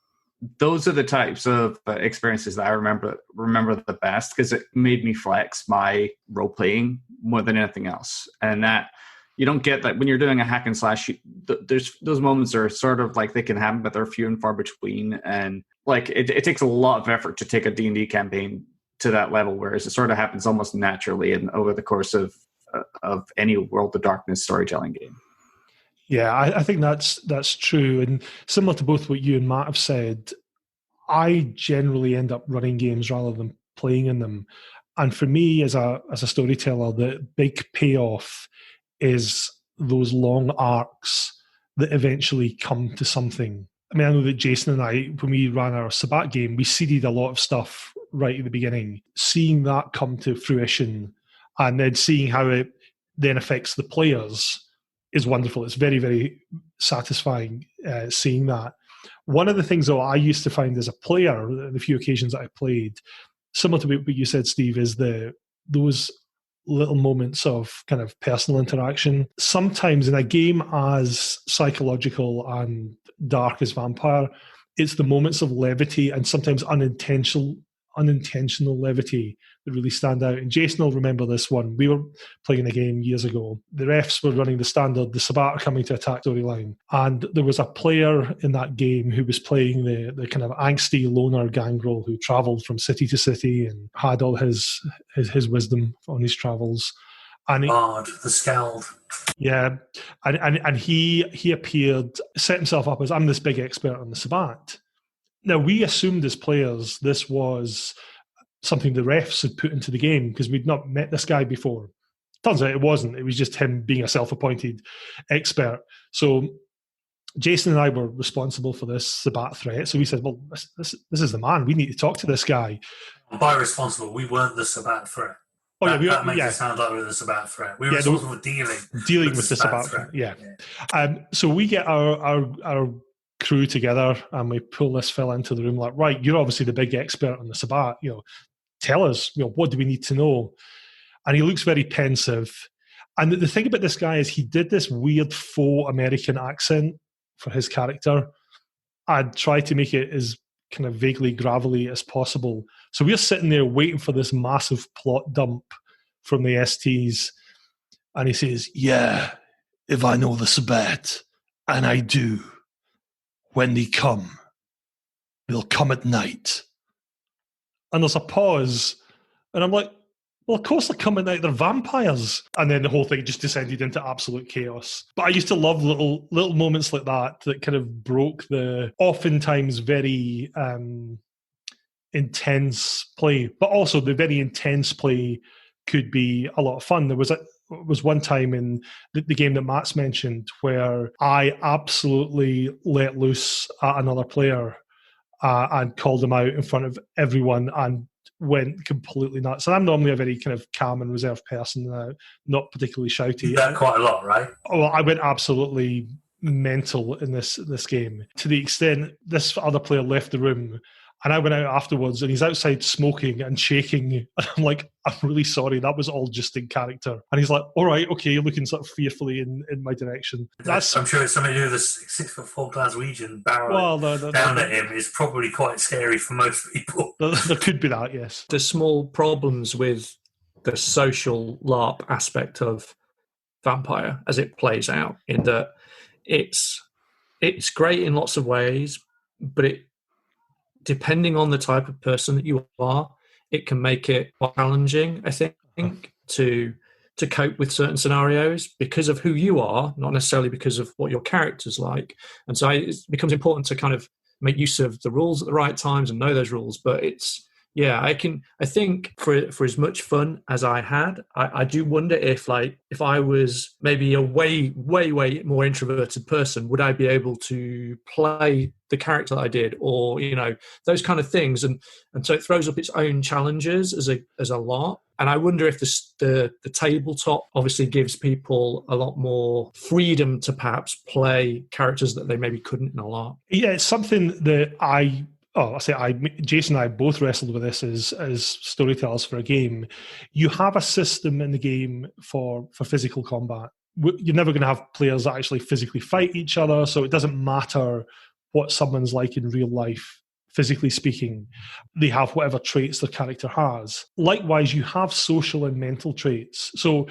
Those are the types of experiences that I remember the best, because it made me flex my role playing more than anything else. And that you don't get that when you're doing a hack and slash. There's those moments are sort of like they can happen, but they're few and far between. And like it takes a lot of effort to take a D&D campaign to that level, whereas it sort of happens almost naturally and over the course of any World of Darkness storytelling game. Yeah, I think that's true. And similar to both what you and Matt have said, I generally end up running games rather than playing in them. And for me, as a storyteller, the big payoff is those long arcs that eventually come to something. I mean, I know that Jason and I, when we ran our Sabbat game, we seeded a lot of stuff right at the beginning. Seeing that come to fruition and then seeing how it then affects the players is wonderful. It's very, very satisfying seeing that. One of the things, though, I used to find as a player, the few occasions that I played, similar to what you said, Steve, is those little moments of kind of personal interaction. Sometimes in a game as psychological and dark as Vampire, it's the moments of levity and sometimes unintentional levity that really stand out. And Jason will remember this one. We were playing a game years ago. The refs were running the standard, the Sabbat are coming to attack storyline. And there was a player in that game who was playing the kind of angsty loner gang role who travelled from city to city and had all his wisdom on his travels. And the Scald. Yeah. And he appeared, set himself up as, I'm this big expert on the Sabbat. Now, we assumed as players this was something the refs had put into the game because we'd not met this guy before. Turns out it wasn't. It was just him being a self-appointed expert. So Jason and I were responsible for this Sabbat threat. So we said, well, this is the man. We need to talk to this guy. By responsible, we weren't the Sabbat threat. Oh, that makes it sound like we were the Sabbat threat. We were responsible for dealing with the Sabbat threat. Yeah. So we get our crew together and we pull this fella into the room like, right, you're obviously the big expert on the Sabbat, tell us, what do we need to know? And he looks very pensive. And the thing about this guy is he did this weird faux American accent for his character. I'd tried to make it as kind of vaguely gravelly as possible. So we're sitting there waiting for this massive plot dump from the STs. And he says, yeah, if I know the Sabbat, and I do, when they come, they'll come at night. And there's a pause, and I'm like, well, of course they're coming at night, they're vampires. And then the whole thing just descended into absolute chaos. But I used to love little moments like that kind of broke the oftentimes very intense play. But also the very intense play could be a lot of fun. There was one time in the game that Matt's mentioned where I absolutely let loose at another player and called him out in front of everyone and went completely nuts. And I'm normally a very kind of calm and reserved person, not particularly shouty. You did that quite a lot, right? Oh, I went absolutely mental in this game, to the extent this other player left the room. And I went out afterwards and he's outside smoking and shaking. And I'm like, I'm really sorry. That was all just in character. And he's like, all right, okay, you're looking sort of fearfully in my direction. I'm sure it's something to do with the 6'4" Glaswegian barrel down at him is probably quite scary for most people. There could be that, yes. There's small problems with the social LARP aspect of Vampire as it plays out, in that it's great in lots of ways, but depending on the type of person that you are, it can make it challenging, I think, to cope with certain scenarios because of who you are, not necessarily because of what your character's like. And so it becomes important to kind of make use of the rules at the right times and know those rules. But Yeah, I think for as much fun as I had, I do wonder if I was maybe a way more introverted person, would I be able to play the character that I did, or those kind of things, and so it throws up its own challenges as a lot. And I wonder if the tabletop obviously gives people a lot more freedom to perhaps play characters that they maybe couldn't in a lot. Yeah, it's something that Jason and I both wrestled with this as storytellers for a game. You have a system in the game for physical combat. You're never going to have players that actually physically fight each other, so it doesn't matter what someone's like in real life, physically speaking. They have whatever traits their character has. Likewise, you have social and mental traits. So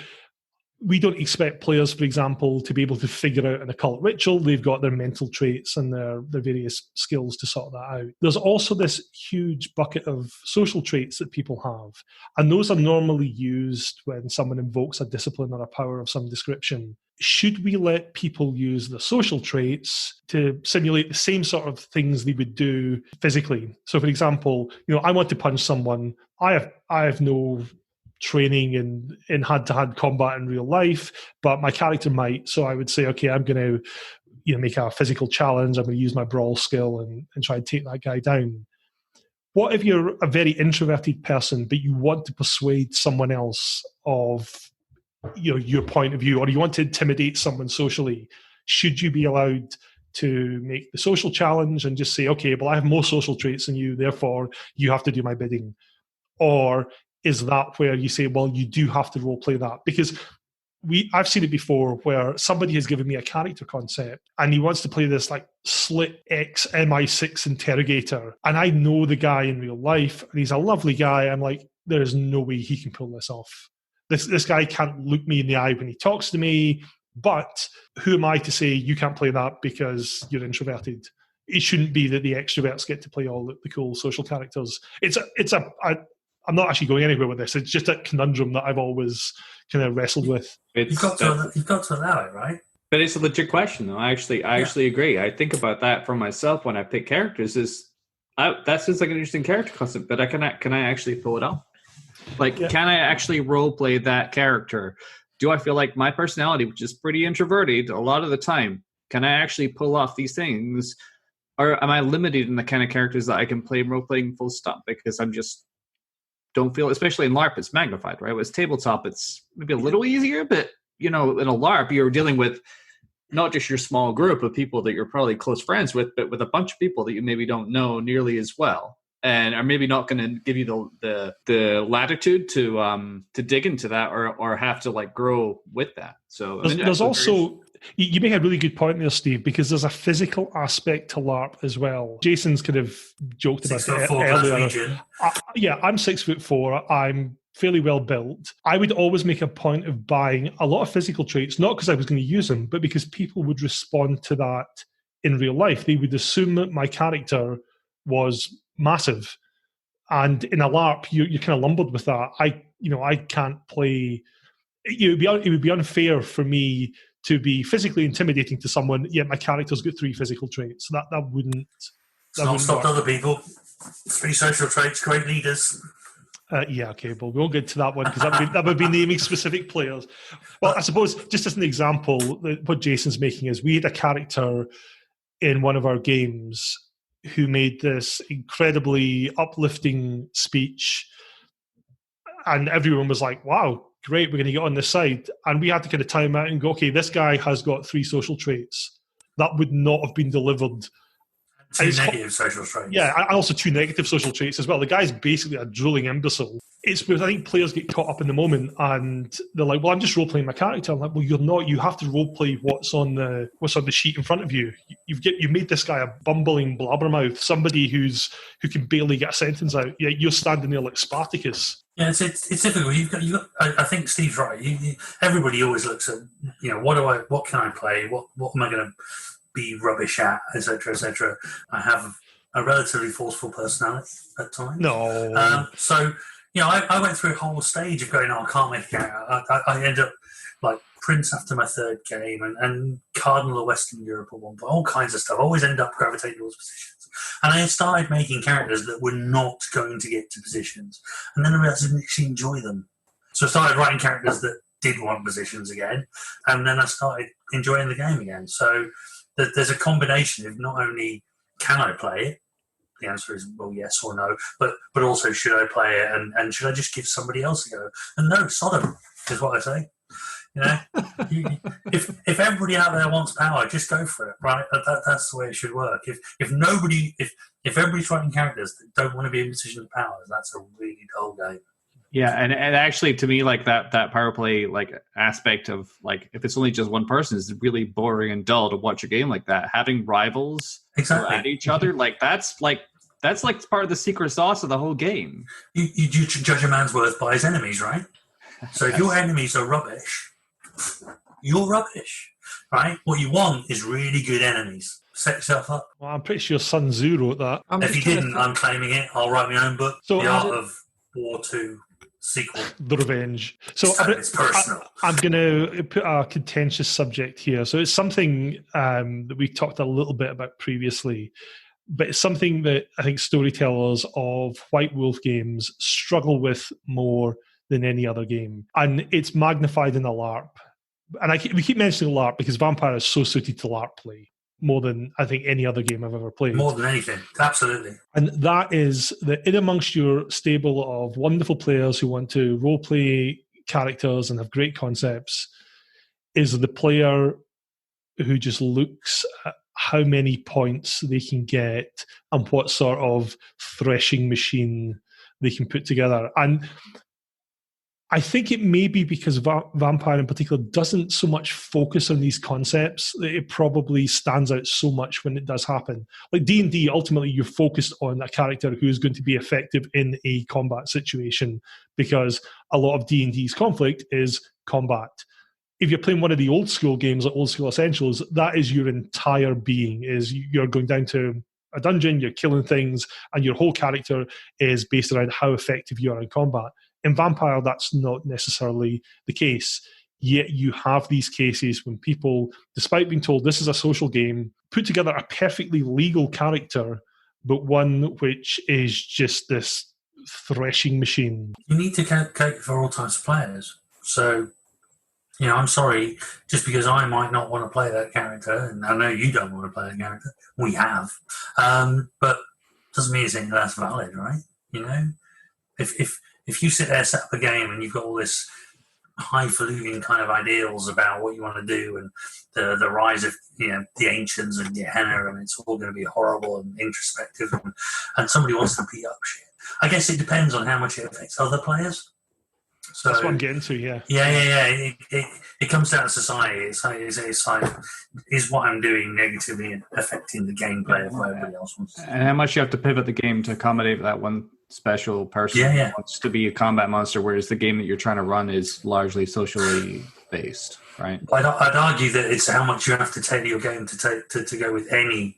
we don't expect players, for example, to be able to figure out an occult ritual. They've got their mental traits and their various skills to sort that out. There's also this huge bucket of social traits that people have, and those are normally used when someone invokes a discipline or a power of some description. Should we let people use the social traits to simulate the same sort of things they would do physically? So, for example, I want to punch someone. I have no training in hand-to-hand combat in real life, but my character might. So I would say, okay, I'm going to make a physical challenge. I'm going to use my brawl skill and try and take that guy down. What if you're a very introverted person, but you want to persuade someone else of your point of view, or you want to intimidate someone socially? Should you be allowed to make the social challenge and just say, okay, well, I have more social traits than you, therefore you have to do my bidding? Or is that where you say, well, you do have to role play that? Because I've seen it before where somebody has given me a character concept and he wants to play this like slit ex MI6 interrogator, and I know the guy in real life and he's a lovely guy. I'm like, there is no way he can pull this off. This guy can't look me in the eye when he talks to me, but who am I to say you can't play that because you're introverted? It shouldn't be that the extroverts get to play all the cool social characters. I'm not actually going anywhere with this. It's just a conundrum that I've always kind of wrestled with. You've got to allow it, right? But it's a legit question, though. I actually agree. I think about that for myself when I pick characters. That seems like an interesting character concept, but can I actually pull it off? Can I actually role play that character? Do I feel like my personality, which is pretty introverted a lot of the time, can I actually pull off these things? Or am I limited in the kind of characters that I can play role playing full stop? Because I'm just don't feel, especially in LARP, it's magnified, right? With tabletop, it's maybe a little easier, but in a LARP, you're dealing with not just your small group of people that you're probably close friends with, but with a bunch of people that you maybe don't know nearly as well, and are maybe not going to give you the latitude to dig into that or have to grow with that. So there's also. You make a really good point there, Steve, because there's a physical aspect to LARP as well. Jason's kind of joked about it earlier. I'm 6'4". I'm fairly well built. I would always make a point of buying a lot of physical traits, not because I was going to use them, but because people would respond to that in real life. They would assume that my character was massive. And in a LARP, you're kind of lumbered with that. I can't play. It would be unfair for me to be physically intimidating to someone, yet my character's got 3 physical traits. That wouldn't. It's not stopped other people. 3 social traits, great leaders. Okay, well, we won't get to that one because that would be naming specific players. Well, I suppose, just as an example, what Jason's making is we had a character in one of our games who made this incredibly uplifting speech, and everyone was like, wow, great, we're going to get on this side. And we had to kind of time out and go, okay, this guy has got 3 social traits. That would not have been delivered. 2 negative social traits. Yeah, and also 2 negative social traits as well. The guy's basically a drooling imbecile. It's because I think players get caught up in the moment and they're like, well, I'm just role-playing my character. I'm like, well, you're not. You have to role-play what's on the sheet in front of you. You've made this guy a bumbling blabbermouth, somebody who can barely get a sentence out. Yeah, you're standing there like Spartacus. Yeah, it's difficult. I think Steve's right. Everybody always looks at, what can I play? What am I going to be rubbish at, etc., etc. I have a relatively forceful personality at times. No. So I went through a whole stage of going, I can't make a character. I ended up like Prince after my third game, and Cardinal of Western Europe at one point, all kinds of stuff. I always end up gravitating towards positions. And I started making characters that were not going to get to positions. And then I realized I didn't actually enjoy them. So I started writing characters that did want positions again, and then I started enjoying the game again. So there's a combination of not only can I play it, the answer is well, yes or no, but also should I play it, and should I just give somebody else a go? And no, Sodom is what I say. If everybody out there wants power, just go for it, right? That's the way it should work. If everybody's writing characters that don't want to be in position of power, that's a really dull game. Yeah, and actually, to me, like that power play like aspect of like if it's only just one person is really boring and dull to watch a game like that. Having rivals at each other, like that's part of the secret sauce of the whole game. You judge a man's worth by his enemies, right? So if your enemies are rubbish, you're rubbish, right? What you want is really good enemies. Set yourself up. Well, I'm pretty sure Sun Tzu wrote that. If he didn't, I'm claiming it. I'll write my own book. So The Art of War 2 sequel. The Revenge. So it's personal. I'm going to put a contentious subject here. So it's something that we talked a little bit about previously, but it's something that I think storytellers of White Wolf games struggle with more than any other game. And it's magnified in a LARP. And we keep mentioning LARP because Vampire is so suited to LARP play, more than I think any other game I've ever played. More than anything, absolutely. And that is that in amongst your stable of wonderful players who want to role-play characters and have great concepts is the player who just looks at how many points they can get and what sort of threshing machine they can put together. And I think it may be because Vampire in particular doesn't so much focus on these concepts that it probably stands out so much when it does happen. Like D&D, ultimately you're focused on a character who's going to be effective in a combat situation because a lot of D&D's conflict is combat. If you're playing one of the old school games like Old School Essentials, that is your entire being, is you're going down to a dungeon, you're killing things, and your whole character is based around how effective you are in combat. In Vampire, that's not necessarily the case. Yet you have these cases when people, despite being told this is a social game, put together a perfectly legal character, but one which is just this threshing machine. You need to cater for all types of players. So, I'm sorry, just because I might not want to play that character, and I know you don't want to play that character, we have, but doesn't mean it's anything that's valid, right? If you sit there, set up a game, and you've got all this highfalutin kind of ideals about what you want to do, and the rise of the ancients and Gehenna, and it's all going to be horrible and introspective, and somebody wants to beat up shit. I guess it depends on how much it affects other players. So, that's what I'm getting to, yeah. Yeah. It comes down to society. It's like, is what I'm doing negatively affecting the gameplay of what everybody else wants to do? And how much you have to pivot the game to accommodate that one special person who wants to be a combat monster, whereas the game that you're trying to run is largely socially based, right? I'd argue that it's how much you have to tailor your game to go with any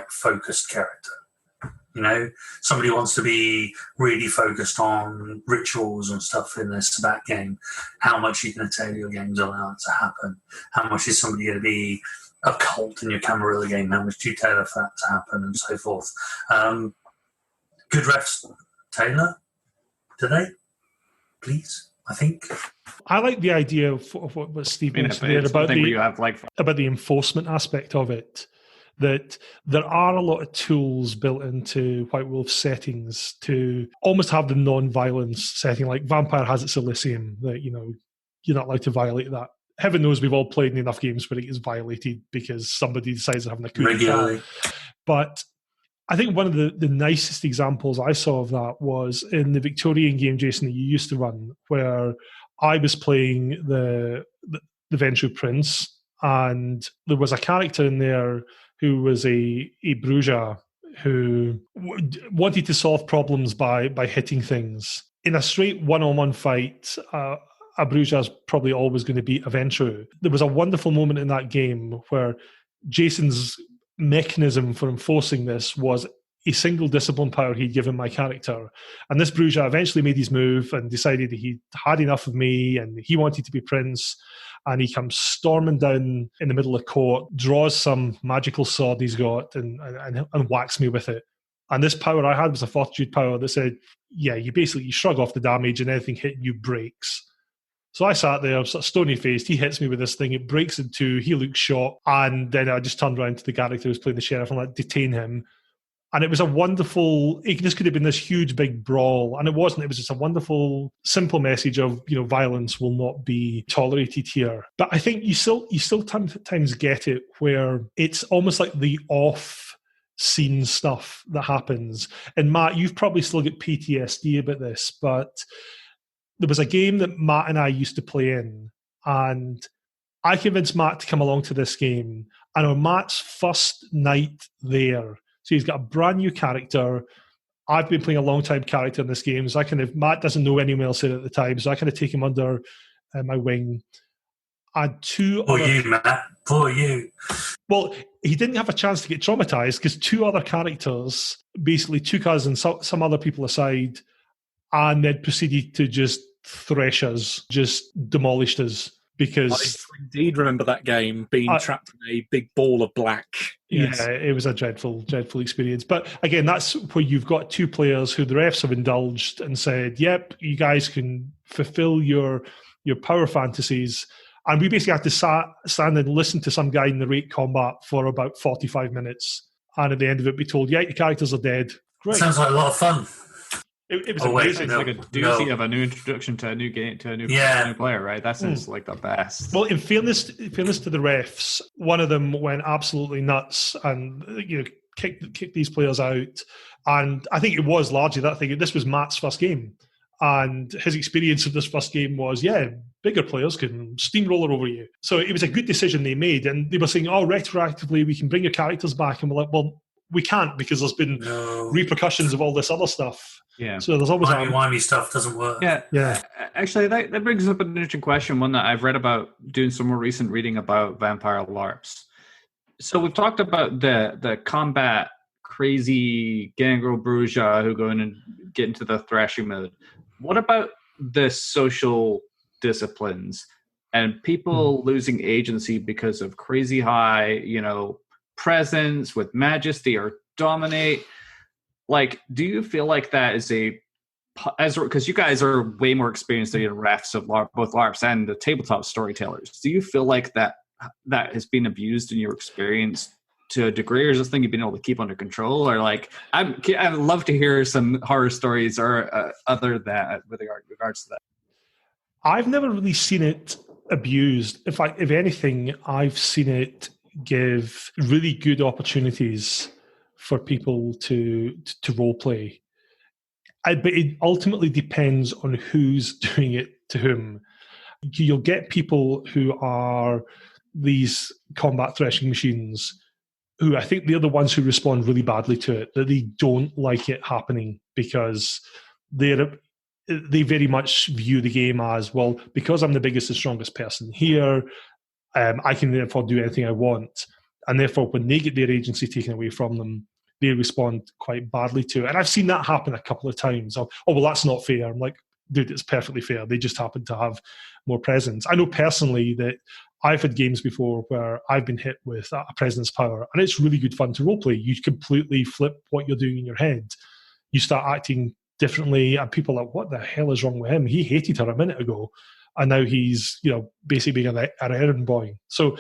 focused character. Somebody wants to be really focused on rituals and stuff in this Sabbat game. How much are you going to tailor your game to allow it to happen? How much is somebody going to be a cult in your Camarilla game? How much do you tailor for that to happen, and so forth? Good refs tailor, do they? Please, I think. I like the idea of what Steve mentioned there about the enforcement aspect of it. That there are a lot of tools built into White Wolf settings to almost have the non-violence setting. Like Vampire has its Elysium, that you're not allowed to violate that. Heaven knows we've all played in enough games where it is violated because somebody decides they're having a coup regularly. But I think one of the nicest examples I saw of that was in the Victorian game, Jason, that you used to run, where I was playing the Ventrue Prince, and there was a character in there who was a Bruja who wanted to solve problems by hitting things. In a straight one-on-one fight, a Bruja is probably always going to beat a Ventrue. There was a wonderful moment in that game where Jason's mechanism for enforcing this was a single discipline power he'd given my character. And this Bruja eventually made his move and decided he'd had enough of me and he wanted to be prince. And he comes storming down in the middle of court, draws some magical sword he's got and whacks me with it. And this power I had was a fortitude power that said, yeah, you shrug off the damage and anything hitting you breaks. So I sat there, sort of stony-faced. He hits me with this thing. It breaks in two. He looks shocked. And then I just turned around to the character who was playing the sheriff and like, detain him. And it was a wonderful, this could have been this huge, big brawl. And it wasn't. It was just a wonderful, simple message of, violence will not be tolerated here. But I think you still sometimes get it where it's almost like the off-scene stuff that happens. And Matt, you've probably still got PTSD about this, but there was a game that Matt and I used to play in, and I convinced Matt to come along to this game. And on Matt's first night there, so he's got a brand new character. I've been playing a long-time character in this game, so Matt doesn't know anyone else here at the time, so I kind of take him under my wing. And Poor you, Matt. Poor you. Well, he didn't have a chance to get traumatized because two other characters basically took us and some other people aside and then proceeded to just thresh us, just demolished us. Because I indeed remember that game being trapped in a big ball of black. Yes. Yeah, it was a dreadful, dreadful experience. But again, that's where you've got two players who the refs have indulged and said, yep, you guys can fulfill your power fantasies. And we basically had to stand and listen to some guy narrate combat for about 45 minutes. And at the end of it, be told, yeah, your characters are dead. Great. Sounds like a lot of fun. It was amazing. It's like a doozy of a new introduction to a new game, to a new player, right? That sounds like the best. Well, in fairness to the refs, one of them went absolutely nuts and kicked these players out. And I think it was largely that thing. This was Matt's first game. And his experience of this first game was, bigger players can steamroller over you. So it was a good decision they made. And they were saying, retroactively, we can bring your characters back. And we're like, well, we can't because there's been repercussions of all this other stuff. Yeah. So there's always timey-wimey stuff doesn't work. Yeah. Actually, that brings up an interesting question, one that I've read about doing some more recent reading about vampire LARPs. So we've talked about the combat crazy gangrel Bruja who go in and get into the thrashing mode. What about the social disciplines and people losing agency because of crazy high, presence with majesty or dominate? Like, do you feel like that is because you guys are way more experienced than the refs of both LARPs and the tabletop storytellers? Do you feel like that has been abused in your experience to a degree, or is this thing you've been able to keep under control? Or like, I'd love to hear some horror stories or other that with regards to that. I've never really seen it abused. If anything, I've seen it give really good opportunities for people to role play. But it ultimately depends on who's doing it to whom. You'll get people who are these combat threshing machines who I think they're the ones who respond really badly to it, that they don't like it happening because they very much view the game as, well, because I'm the biggest and strongest person here, I can therefore do anything I want. And therefore, when they get their agency taken away from them, they respond quite badly to it. And I've seen that happen a couple of times. Well, that's not fair. I'm like, dude, it's perfectly fair. They just happen to have more presence. I know personally that I've had games before where I've been hit with a presence power, and it's really good fun to roleplay. You completely flip what you're doing in your head. You start acting differently, and people are like, what the hell is wrong with him? He hated her a minute ago, and now he's basically being an errand boy. So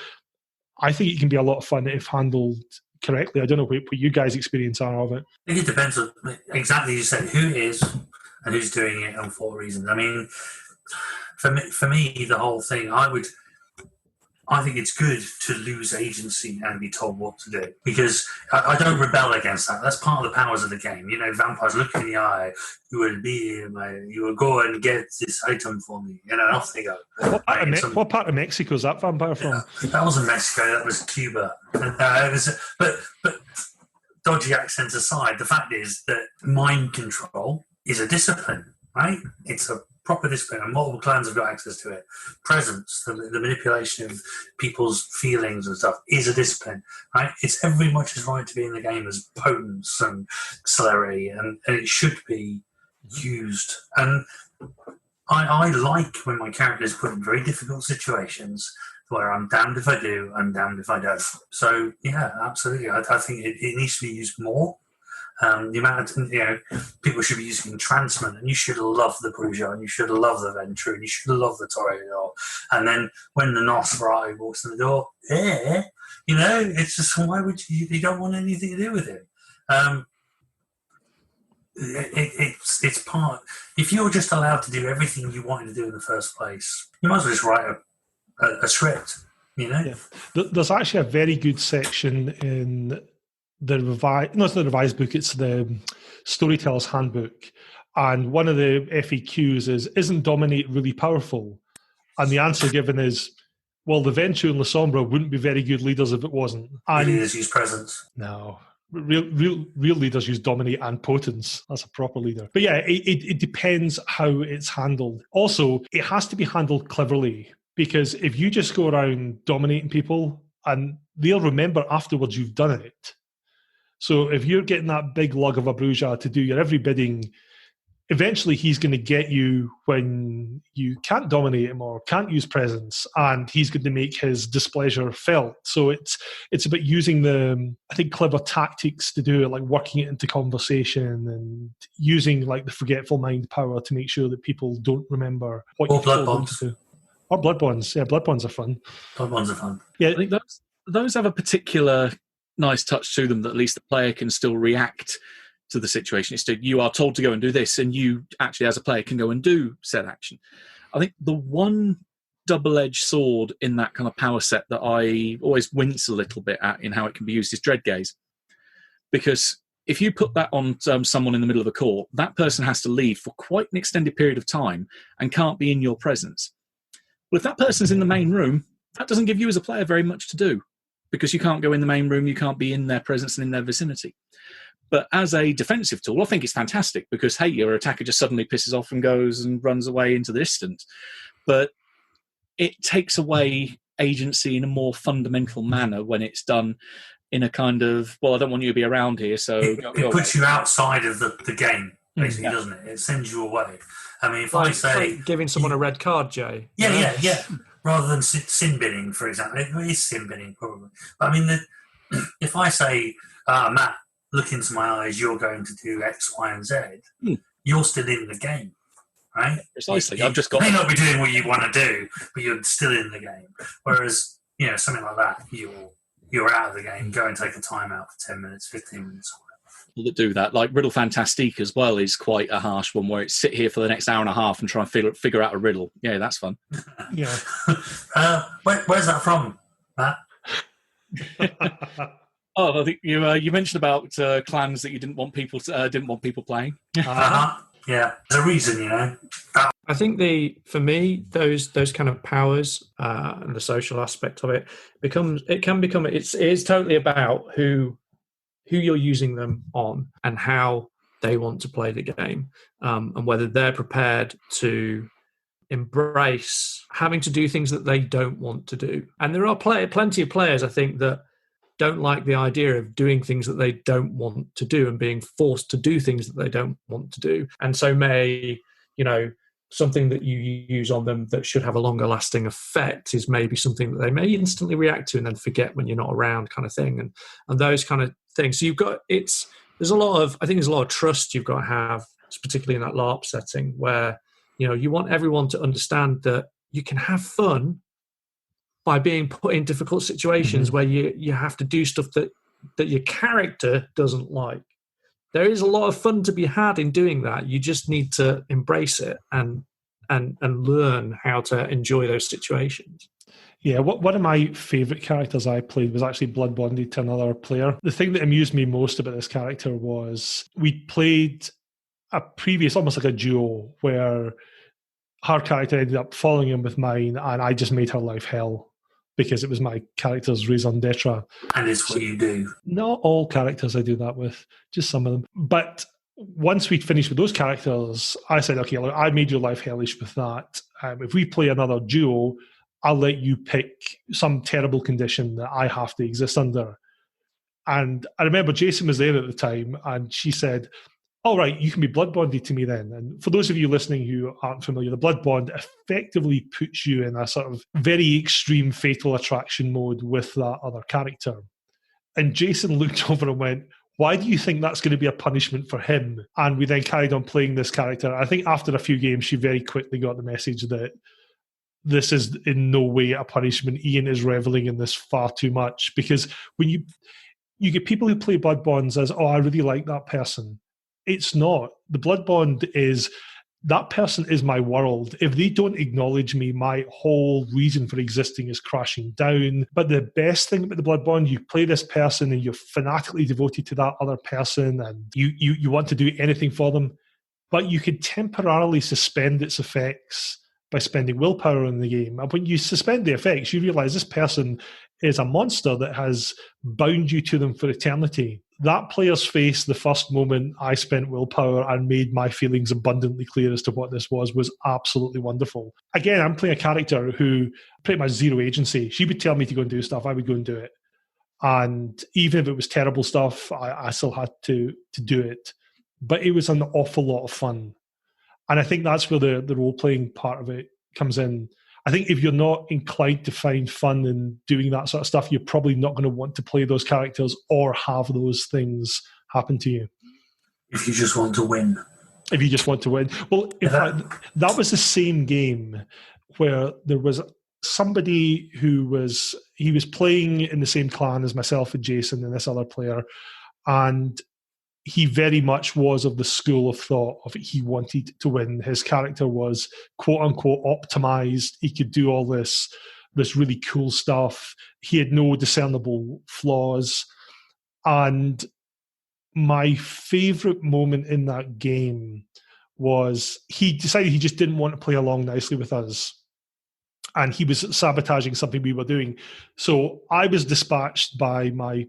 I think it can be a lot of fun if handled correctly. I don't know what you guys' experience are of it. I think it depends on exactly, you said, who is and who's doing it and for what reason. I mean, for me, the whole thing, I think it's good to lose agency and be told what to do, because I don't rebel against that. That's part of the powers of the game. Vampires look in the eye. You will go and get this item for me. Off they go. What part of Mexico is that vampire from? That wasn't Mexico. That was Cuba. But dodgy accents aside, the fact is that mind control is a discipline, right? It's a proper discipline, and multiple clans have got access to it. Presence, the manipulation of people's feelings and stuff, is a discipline, right? It's every much as right to be in the game as potence and celerity, and it should be used. And I like when my character is put in very difficult situations where I'm damned if I do, I'm damned if I don't. So, yeah, absolutely. I think it needs to be used more. The amount of, people should be using entrancement, and you should love the Bruja, and you should love the Ventru, and you should love the Toreador. And then when the Nosferatu walks in the door, it's just, why would you don't want anything to do with him? It's part. If you're just allowed to do everything you wanted to do in the first place, you might as well just write a script. Yeah. There's actually a very good section in the revised book. It's the Storyteller's Handbook, and one of the FAQs is, "Isn't Dominate really powerful?" And the answer given is, well, the Ventrue and La Sombra wouldn't be very good leaders if it wasn't. And leaders use presence. No. Real leaders use Dominate and Potence. That's a proper leader. But yeah, it depends how it's handled. Also, it has to be handled cleverly, because if you just go around dominating people, and they'll remember afterwards you've done it. So if you're getting that big lug of a Bruja to do your every bidding, eventually he's going to get you when you can't dominate him or can't use presence, and he's going to make his displeasure felt. So it's about using the, I think, clever tactics to do it, like working it into conversation and using like the forgetful mind power to make sure that people don't remember what you told them to do. Or blood bonds. Yeah, blood bonds are fun. Blood bonds are fun. Yeah, I think those have a particular nice touch to them that at least the player can still react to the situation. It's you are told to go and do this, and you actually as a player can go and do said action. I think the one double-edged sword in that kind of power set that I always wince a little bit at in how it can be used is Dread Gaze. Because if you put that on someone in the middle of a court, that person has to leave for quite an extended period of time and can't be in your presence. Well, if that person's in the main room, that doesn't give you as a player very much to do, because you can't go in the main room, you can't be in their presence and in their vicinity. But as a defensive tool, I think it's fantastic, because, hey, your attacker just suddenly pisses off and goes and runs away into the distance. But it takes away agency in a more fundamental manner when it's done in a kind of, well, I don't want you to be around here, so... It puts you outside of the game, basically, doesn't it? It sends you away. I mean, if I say... Like giving someone a red card, Jay. Yeah. Rather than sin binning, for example. It is sin binning, probably. But I mean, if I say, Matt, look into my eyes, you're going to do X, Y, and Z, you're still in the game, right? Precisely. You may not be doing what you want to do, but you're still in the game. Whereas, something like that, you're out of the game, go and take a timeout for 10 minutes, 15 minutes. That do that, like Riddle Fantastique as well, is quite a harsh one, where it's sit here for the next hour and a half and try and figure out a riddle. Yeah, that's fun. Yeah. Where's that from, Matt? Oh, I think you mentioned about clans that you didn't want people playing. Yeah, there's a reason, I think for me, those kind of powers and the social aspect of it it is totally about who you're using them on and how they want to play the game, and whether they're prepared to embrace having to do things that they don't want to do. And there are plenty of players, I think, that don't like the idea of doing things that they don't want to do and being forced to do things that they don't want to do. And so something that you use on them that should have a longer lasting effect is maybe something that they may instantly react to and then forget when you're not around, kind of thing. And those kind of things. So there's a lot of trust you've got to have, particularly in that LARP setting, where, you want everyone to understand that you can have fun by being put in difficult situations where you have to do stuff that your character doesn't like. There is a lot of fun to be had in doing that. You just need to embrace it and learn how to enjoy those situations. Yeah, one of my favourite characters I played was actually blood bonded to another player. The thing that amused me most about this character was we played a previous, almost like a duo, where her character ended up following him with mine, and I just made her life hell because it was my character's raison d'etre. And it's what you do. Not all characters I do that with, just some of them. But once we'd finished with those characters, I said, okay, look, I made your life hellish with that. If we play another duo, I'll let you pick some terrible condition that I have to exist under. And I remember Jason was there at the time, and she said, all right, you can be blood bonded to me then. And for those of you listening who aren't familiar, the blood bond effectively puts you in a sort of very extreme fatal attraction mode with that other character. And Jason looked over and went, why do you think that's going to be a punishment for him? And we then carried on playing this character. I think after a few games, she very quickly got the message that this is in no way a punishment. Iain is reveling in this far too much. Because when you get people who play blood bonds as, oh, I really like that person. It's not. The blood bond is, that person is my world. If they don't acknowledge me, my whole reason for existing is crashing down. But the best thing about the blood bond, you play this person and you're fanatically devoted to that other person, and you want to do anything for them, but you could temporarily suspend its effects by spending willpower in the game. And when you suspend the effects, you realize this person is a monster that has bound you to them for eternity. That player's face, the first moment I spent willpower and made my feelings abundantly clear as to what this was absolutely wonderful. Again, I'm playing a character who pretty much zero agency. She would tell me to go and do stuff, I would go and do it. And even if it was terrible stuff, I still had to do it. But it was an awful lot of fun. And I think that's where the role-playing part of it comes in. I think if you're not inclined to find fun in doing that sort of stuff, you're probably not going to want to play those characters or have those things happen to you. If you just want to win. If you just want to win. Well, in fact, that was the same game where there was somebody who was playing in the same clan as myself and Jason and this other player, and he very much was of the school of thought of he wanted to win. His character was quote unquote optimized. He could do all this really cool stuff. He had no discernible flaws. And my favorite moment in that game was he decided he just didn't want to play along nicely with us. And he was sabotaging something we were doing. So I was dispatched by my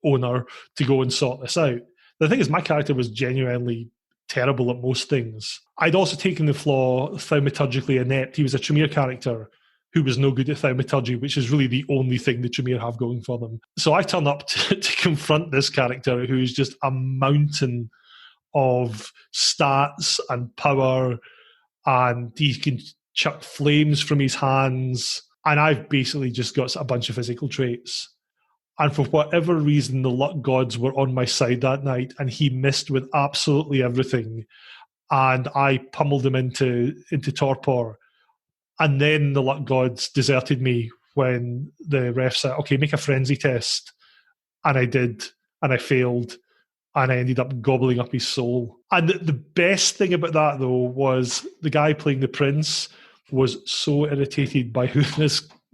owner to go and sort this out. The thing is, my character was genuinely terrible at most things. I'd also taken the flaw thaumaturgically inept. He was a Tremere character who was no good at thaumaturgy, which is really the only thing the Tremere have going for them. So I turn up to confront this character who's just a mountain of stats and power, and he can chuck flames from his hands. And I've basically just got a bunch of physical traits. And for whatever reason, the luck gods were on my side that night, and he missed with absolutely everything. And I pummeled him into torpor. And then the luck gods deserted me when the ref said, okay, make a frenzy test. And I did, and I failed, and I ended up gobbling up his soul. And the best thing about that, though, was the guy playing the prince was so irritated by who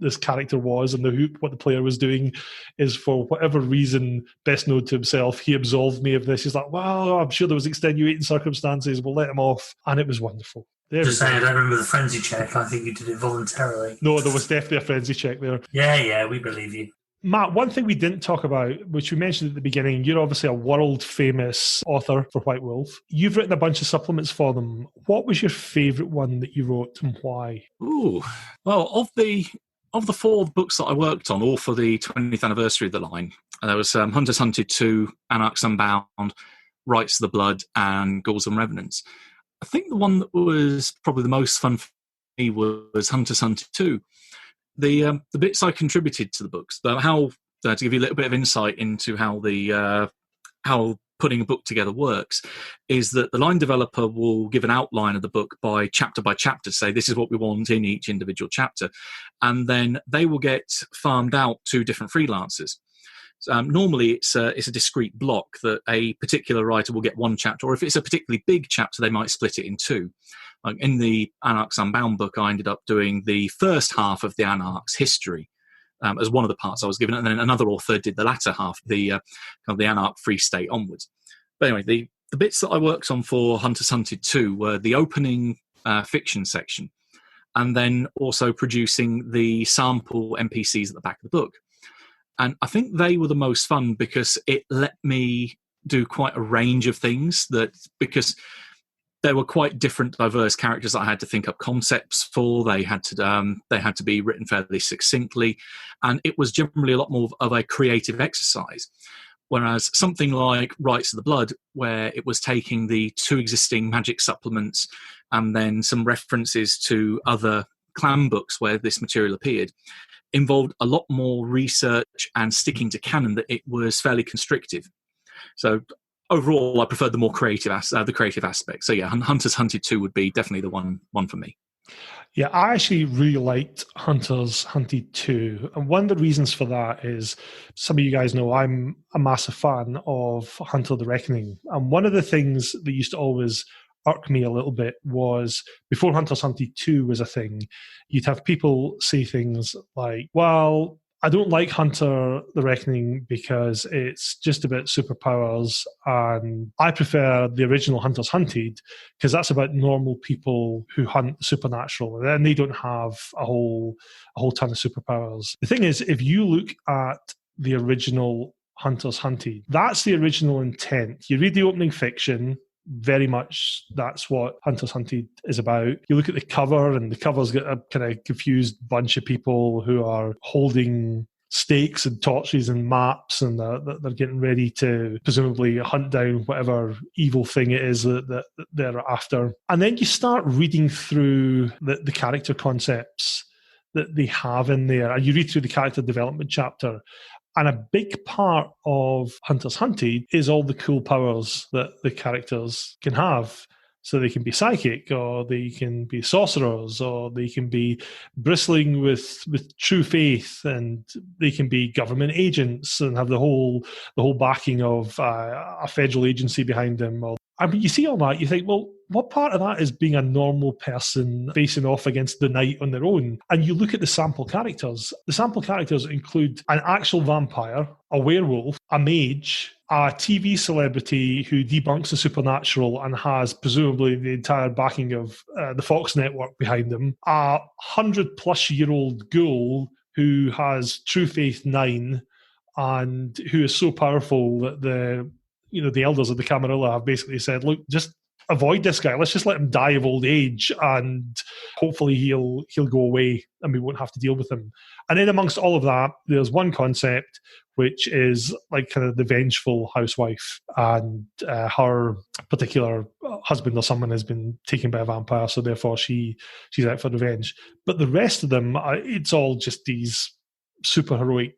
this character was and what the player was doing, is for whatever reason, best known to himself, he absolved me of this. He's like, well, I'm sure there was extenuating circumstances, we'll let him off. And it was wonderful. Just saying, I don't remember the frenzy check. I think you did it voluntarily. No, there was definitely a frenzy check there. Yeah, we believe you. Matt, one thing we didn't talk about, which we mentioned at the beginning, you're obviously a world-famous author for White Wolf. You've written a bunch of supplements for them. What was your favourite one that you wrote and why? Ooh, well, of the 4 books that I worked on, all for the 20th anniversary of the line, there was Hunters Hunted 2, Anarchs Unbound, Rights of the Blood, and Ghouls and Revenants. I think the one that was probably the most fun for me was Hunters Hunted 2. The bits I contributed to the books, how to give you a little bit of insight into how how putting a book together works, is that the line developer will give an outline of the book by chapter, say this is what we want in each individual chapter, and then they will get farmed out to different freelancers. Normally it's a discrete block that a particular writer will get one chapter, or if it's a particularly big chapter, they might split it in 2. Like in the Anarchs Unbound book, I ended up doing the first half of the Anarchs history as one of the parts I was given, and then another author did the latter half, the kind of the Anarch Free State onwards. But anyway, the bits that I worked on for Hunters Hunted 2 were the opening fiction section, and then also producing the sample NPCs at the back of the book. And I think they were the most fun because it let me do quite a range of things, because there were quite different, diverse characters that I had to think up concepts for. They had to be written fairly succinctly, and it was generally a lot more of a creative exercise. Whereas something like Rights of the Blood, where it was taking the 2 existing magic supplements and then some references to other clan books where this material appeared, involved a lot more research and sticking to canon, that it was fairly constrictive. So overall, I preferred the more creative aspect. So yeah, Hunters Hunted 2 would be definitely the one for me. Yeah, I actually really liked Hunters Hunted 2. And one of the reasons for that is, some of you guys know I'm a massive fan of Hunter the Reckoning. And one of the things that used to always irk me a little bit was, before Hunters Hunted 2 was a thing, you'd have people say things like, well, I don't like Hunter the Reckoning because it's just about superpowers, and I prefer the original Hunters Hunted because that's about normal people who hunt the supernatural, and they don't have a whole ton of superpowers. The thing is, if you look at the original Hunters Hunted, that's the original intent. You read the opening fiction, very much that's what Hunters Hunted is about. You look at the cover, and the cover's got a kind of confused bunch of people who are holding stakes and torches and maps, and they're getting ready to presumably hunt down whatever evil thing it is that they're after. And then you start reading through the character concepts that they have in there, and you read through the character development chapter. And a big part of Hunters Hunted is all the cool powers that the characters can have. So they can be psychic, or they can be sorcerers, or they can be bristling with true faith, and they can be government agents and have the whole backing of a federal agency behind them. I mean, you see all that, you think, well, what part of that is being a normal person facing off against the night on their own? And you look at the sample characters. The sample characters include an actual vampire, a werewolf, a mage, a TV celebrity who debunks the supernatural and has presumably the entire backing of the Fox network behind them, a 100-plus-year-old ghoul who has True Faith 9 and who is so powerful that the elders of the Camarilla have basically said, look, just avoid this guy. Let's just let him die of old age, and hopefully he'll go away and we won't have to deal with him. And then amongst all of that, there's one concept which is like kind of the vengeful housewife, and her particular husband or someone has been taken by a vampire, so therefore she's out for revenge. But the rest of them, it's all just these super heroic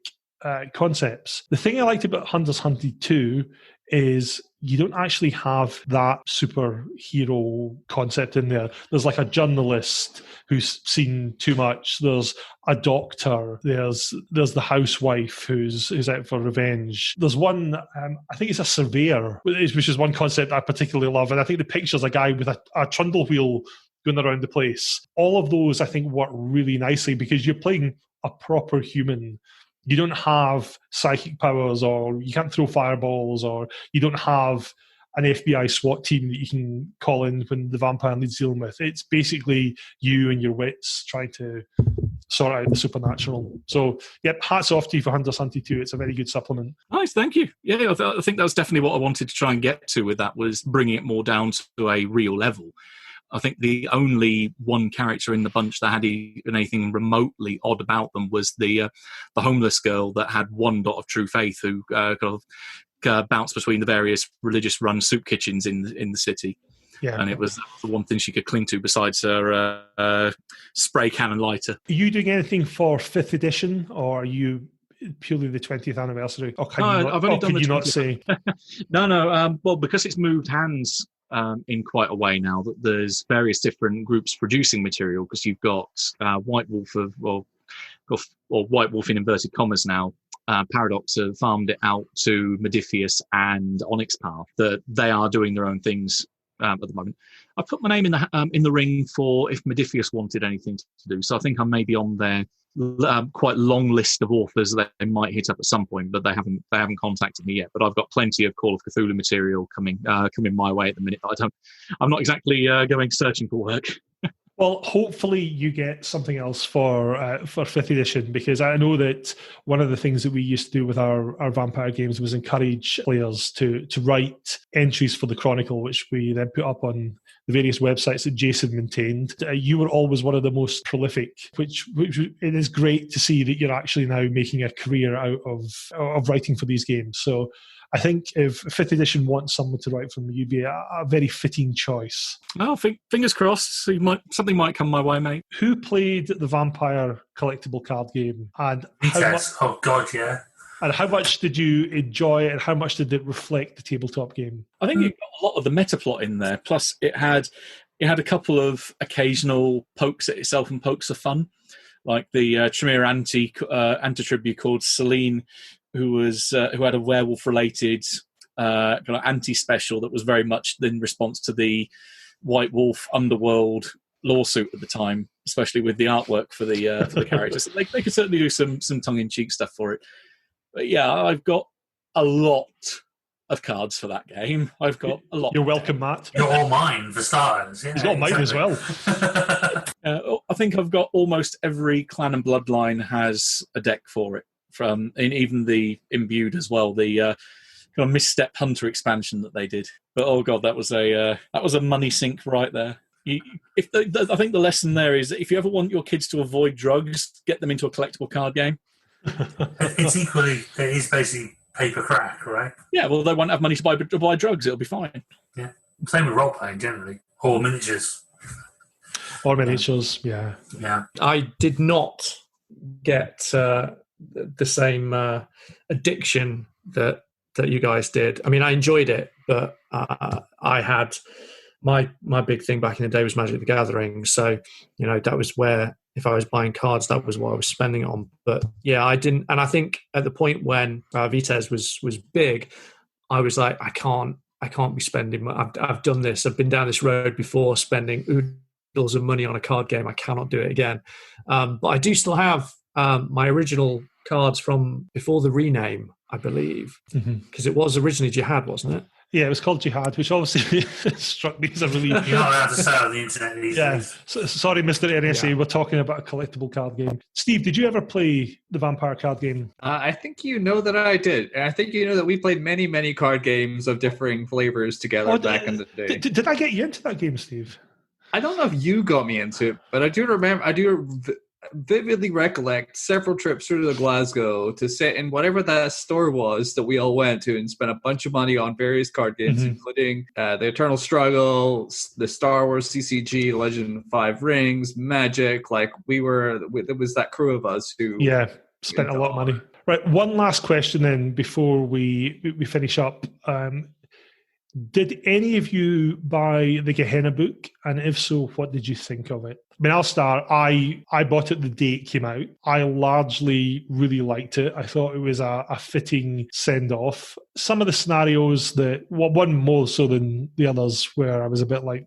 concepts. The thing I liked about Hunters Hunted 2 is you don't actually have that superhero concept in there. There's like a journalist who's seen too much. There's a doctor. There's the housewife who's out for revenge. There's one, I think it's a surveyor, which is one concept I particularly love. And I think the picture's a guy with a trundle wheel going around the place. All of those, I think, work really nicely because you're playing a proper human. You don't have psychic powers, or you can't throw fireballs, or you don't have an FBI SWAT team that you can call in when the vampire needs dealing with. It's basically you and your wits trying to sort out the supernatural. So, yep, hats off to you for Hunters Hunted 2. It's a very good supplement. Nice, thank you. Yeah, I think that's definitely what I wanted to try and get to with that, was bringing it more down to a real level. I think the only one character in the bunch that had anything remotely odd about them was the homeless girl that had one dot of true faith, who bounced between the various religious-run soup kitchens in the city. Yeah, and it was the one thing she could cling to besides her spray can and lighter. Are you doing anything for 5th edition, or are you purely the 20th anniversary? Or can you not say? No. Well, because it's moved hands in quite a way now, that there's various different groups producing material, because you've got White Wolf or White Wolf in inverted commas now. Paradox have farmed it out to Modiphius and Onyx Path. That they are doing their own things at the moment. I've put my name in the ring for if Modiphius wanted anything to do. So I think I may be on their quite long list of authors that they might hit up at some point, but they haven't contacted me yet. But I've got plenty of Call of Cthulhu material coming my way at the minute. I'm not exactly going searching for work. Well, hopefully you get something else for 5th edition, because I know that one of the things that we used to do with our vampire games was encourage players to write entries for the Chronicle, which we then put up on the various websites that Jason maintained. You were always one of the most prolific, which it is great to see that you're actually now making a career out of writing for these games. So I think if 5th edition wants someone to write for them, you'd be a very fitting choice. Oh, fingers crossed. Something might come my way, mate. Who played the Vampire collectible card game? And Oh, God, yeah. And how much did you enjoy it, and how much did it reflect the tabletop game? I think it got a lot of the meta plot in there. Plus, it had a couple of occasional pokes at itself and pokes of fun, like the Tremere anti-tribute called Celine, who had a werewolf-related kind of anti-special that was very much in response to the White Wolf Underworld lawsuit at the time, especially with the artwork for the characters. They could certainly do some tongue-in-cheek stuff for it. But yeah, I've got a lot of cards for that game. I've got a lot. You're welcome, Matt. You're all mine, for starters. Yeah, he's got mine as well. I think I've got almost every clan and bloodline has a deck for it. And even the Imbued as well, the kind of Misstep Hunter expansion that they did. But oh god, that was a money sink right there. I think the lesson there is that if you ever want your kids to avoid drugs, get them into a collectible card game. It is basically paper crack, right? Yeah, well, they won't have money to buy drugs. It'll be fine. Yeah, same with role playing generally, or miniatures. Or miniatures, yeah. Yeah, I did not get the same addiction that you guys did. I mean, I enjoyed it, but I had my big thing back in the day was Magic the Gathering. So, that was where, if I was buying cards, that was what I was spending it on. But yeah, I didn't. And I think at the point when Vitesse was big, I was like, I can't be spending. I've done this. I've been down this road before, spending oodles of money on a card game. I cannot do it again. But I do still have my original cards from before the rename, I believe, because it was originally Jihad, wasn't it? Yeah, it was called Jihad, which obviously struck me as a really... You're not allowed to say on the internet these days. Sorry, Mr. NSA, we're talking about a collectible card game. Steve, did you ever play the Vampire card game? I think you know that I did. And I think you know that we played many, many card games of differing flavors together back in the day. Did I get you into that game, Steve? I don't know if you got me into it, but I do vividly recollect several trips through to Glasgow to sit in whatever that store was that we all went to and spent a bunch of money on various card games, including the Eternal Struggle, the Star Wars CCG, Legend of Five Rings, Magic. Like it was that crew of us who spent a lot of money. Right, one last question then before we finish up. Did any of you buy the Gehenna book? And if so, what did you think of it? I mean, I'll start. I bought it the day it came out. I largely really liked it. I thought it was a fitting send-off. Some of the scenarios one more so than the others, where I was a bit like,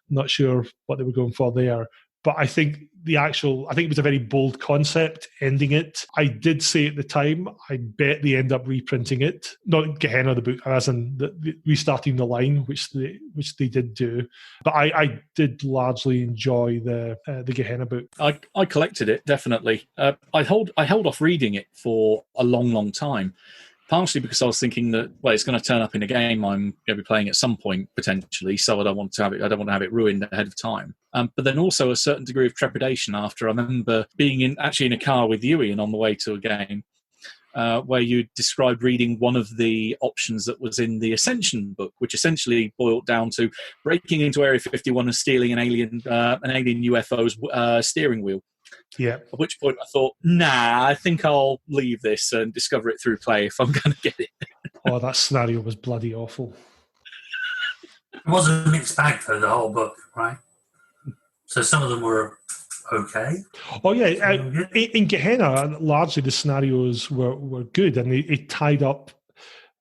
not sure what they were going for there. But I think it was a very bold concept, ending it. I did say at the time, I bet they end up reprinting it. Not Gehenna, the book, as in restarting the line, which they did do. But I did largely enjoy the Gehenna book. I collected it, definitely. I held off reading it for a long, long time. Partially because I was thinking that, it's going to turn up in a game I'm going to be playing at some point potentially, so I don't want to have it ruined ahead of time. But then also a certain degree of trepidation after I remember being in a car with you, Iain, on the way to a game, where you described reading one of the options that was in the Ascension book, which essentially boiled down to breaking into Area 51 and stealing an alien UFO's steering wheel. Yeah. At which point I thought, I think I'll leave this and discover it through play if I'm going to get it. Oh, that scenario was bloody awful. It was a mixed bag though, the whole book, right? So some of them were okay. Oh yeah, in Gehenna, largely the scenarios were good, and it tied up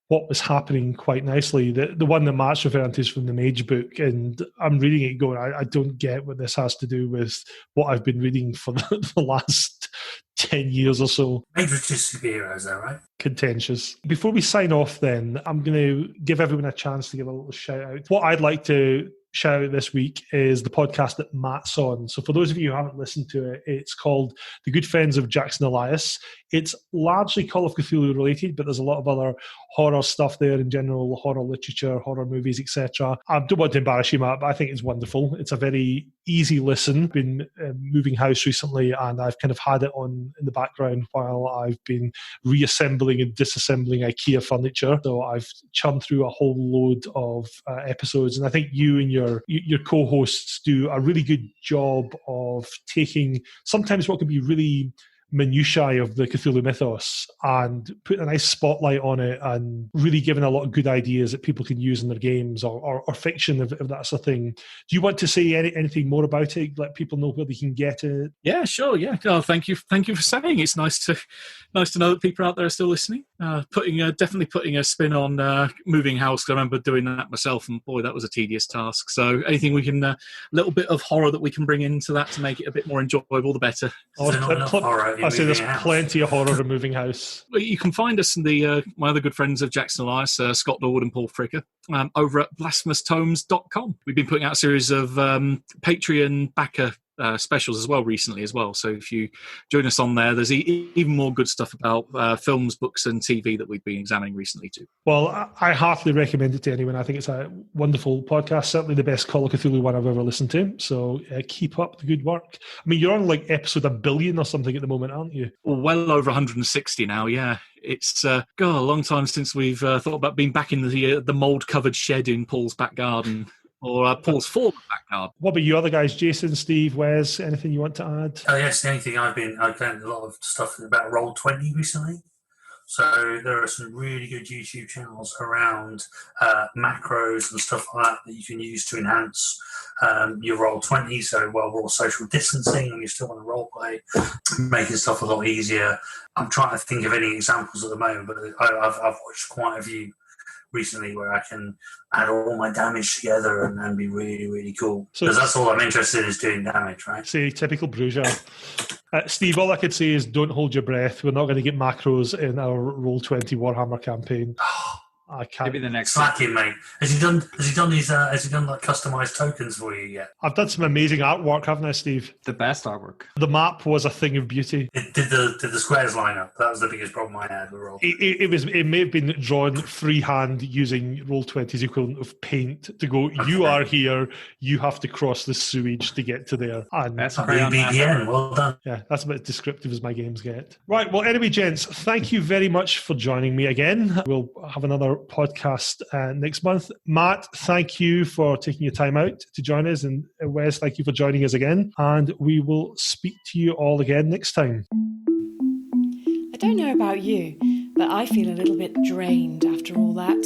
what was happening quite nicely. The one that Matt's referring to is from the Mage book, and I'm reading it going, I don't get what this has to do with what I've been reading for the last 10 years or so. Mage was just superheroes though, right? Contentious. Before we sign off then, I'm going to give everyone a chance to give a little shout out. What I'd like to shout out this week is the podcast that Matt's on. So for those of you who haven't listened to it, it's called The Good Friends of Jackson Elias. It's largely Call of Cthulhu related, but there's a lot of other horror stuff there in general, horror literature, horror movies, etc. I don't want to embarrass you, Matt, but I think it's wonderful. It's a very easy listen. Been moving house recently, and I've kind of had it on in the background while I've been reassembling and disassembling IKEA furniture. So I've churned through a whole load of episodes, and I think you and your co-hosts do a really good job of taking sometimes what can be really minutiae of the Cthulhu mythos and putting a nice spotlight on it and really giving a lot of good ideas that people can use in their games or fiction, if that's a thing. Do you want to say anything more about it? Let people know where they can get it? Yeah, sure. Yeah. Oh, thank you for saying. It's nice to know that people out there are still listening. Definitely putting a spin on moving house. I remember doing that myself, and boy, that was a tedious task. So anything we can, a little bit of horror that we can bring into that to make it a bit more enjoyable, the better. I say there's plenty of horror in moving house. You can find us in my other good friends of Jackson Elias, Scott Norwood and Paul Fricker, over at blasphemoustomes.com. We've been putting out a series of Patreon backer specials as well recently as well. So if you join us on there, there's even more good stuff about films, books and TV that we've been examining recently too. Well, I heartily recommend it to anyone. I think it's a wonderful podcast, certainly the best Call of Cthulhu one I've ever listened to. So keep up the good work. I mean, you're on like episode 1 billion or something at the moment, aren't you? Well over 160 now, yeah. It's a long time since we've thought about being back in the mould-covered shed in Paul's back garden. Or Paul's former backyard. What about you other guys? Jason, Steve, Wes, anything you want to add? Yes, the only thing I've learned a lot of stuff about Roll20 recently. So there are some really good YouTube channels around macros and stuff like that you can use to enhance your Roll20. So while we're all social distancing and you still want to role play, making stuff a lot easier. I'm trying to think of any examples at the moment, but I've watched quite a few recently where I can add all my damage together and be really, really cool. Because that's all I'm interested in, is doing damage, right? Say, typical Bruiser. Steve, all I could say is don't hold your breath. We're not going to get macros in our Roll20 Warhammer campaign. I can't. Maybe the next slacking, mate. Has he done like customized tokens for you yet? I've done some amazing artwork, haven't I, Steve? The best artwork. The map was a thing of beauty. Did the squares line up? That was the biggest problem I had with Roll. It may have been drawn freehand using Roll20's equivalent of paint to go, you are here, you have to cross the sewage to get to there. And that's a BBN, well done. Yeah, that's about as descriptive as my games get. Right, well, anyway, gents, thank you very much for joining me again. We'll have another podcast next month. Matt, thank you for taking your time out to join us, and Wes, thank you for joining us again, and we will speak to you all again next time. I don't know about you, but I feel a little bit drained after all that.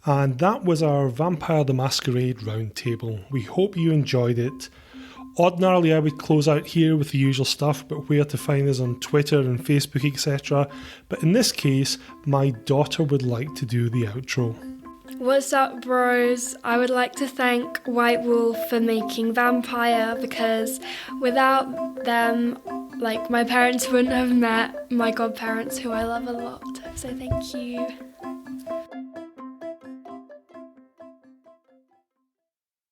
And that was our Vampire the Masquerade Roundtable. We hope you enjoyed it. Ordinarily, I would close out here with the usual stuff, but where to find us on Twitter and Facebook, etc. But in this case, my daughter would like to do the outro. What's up, bros? I would like to thank White Wolf for making Vampire, because without them, my parents wouldn't have met my godparents, who I love a lot. So thank you.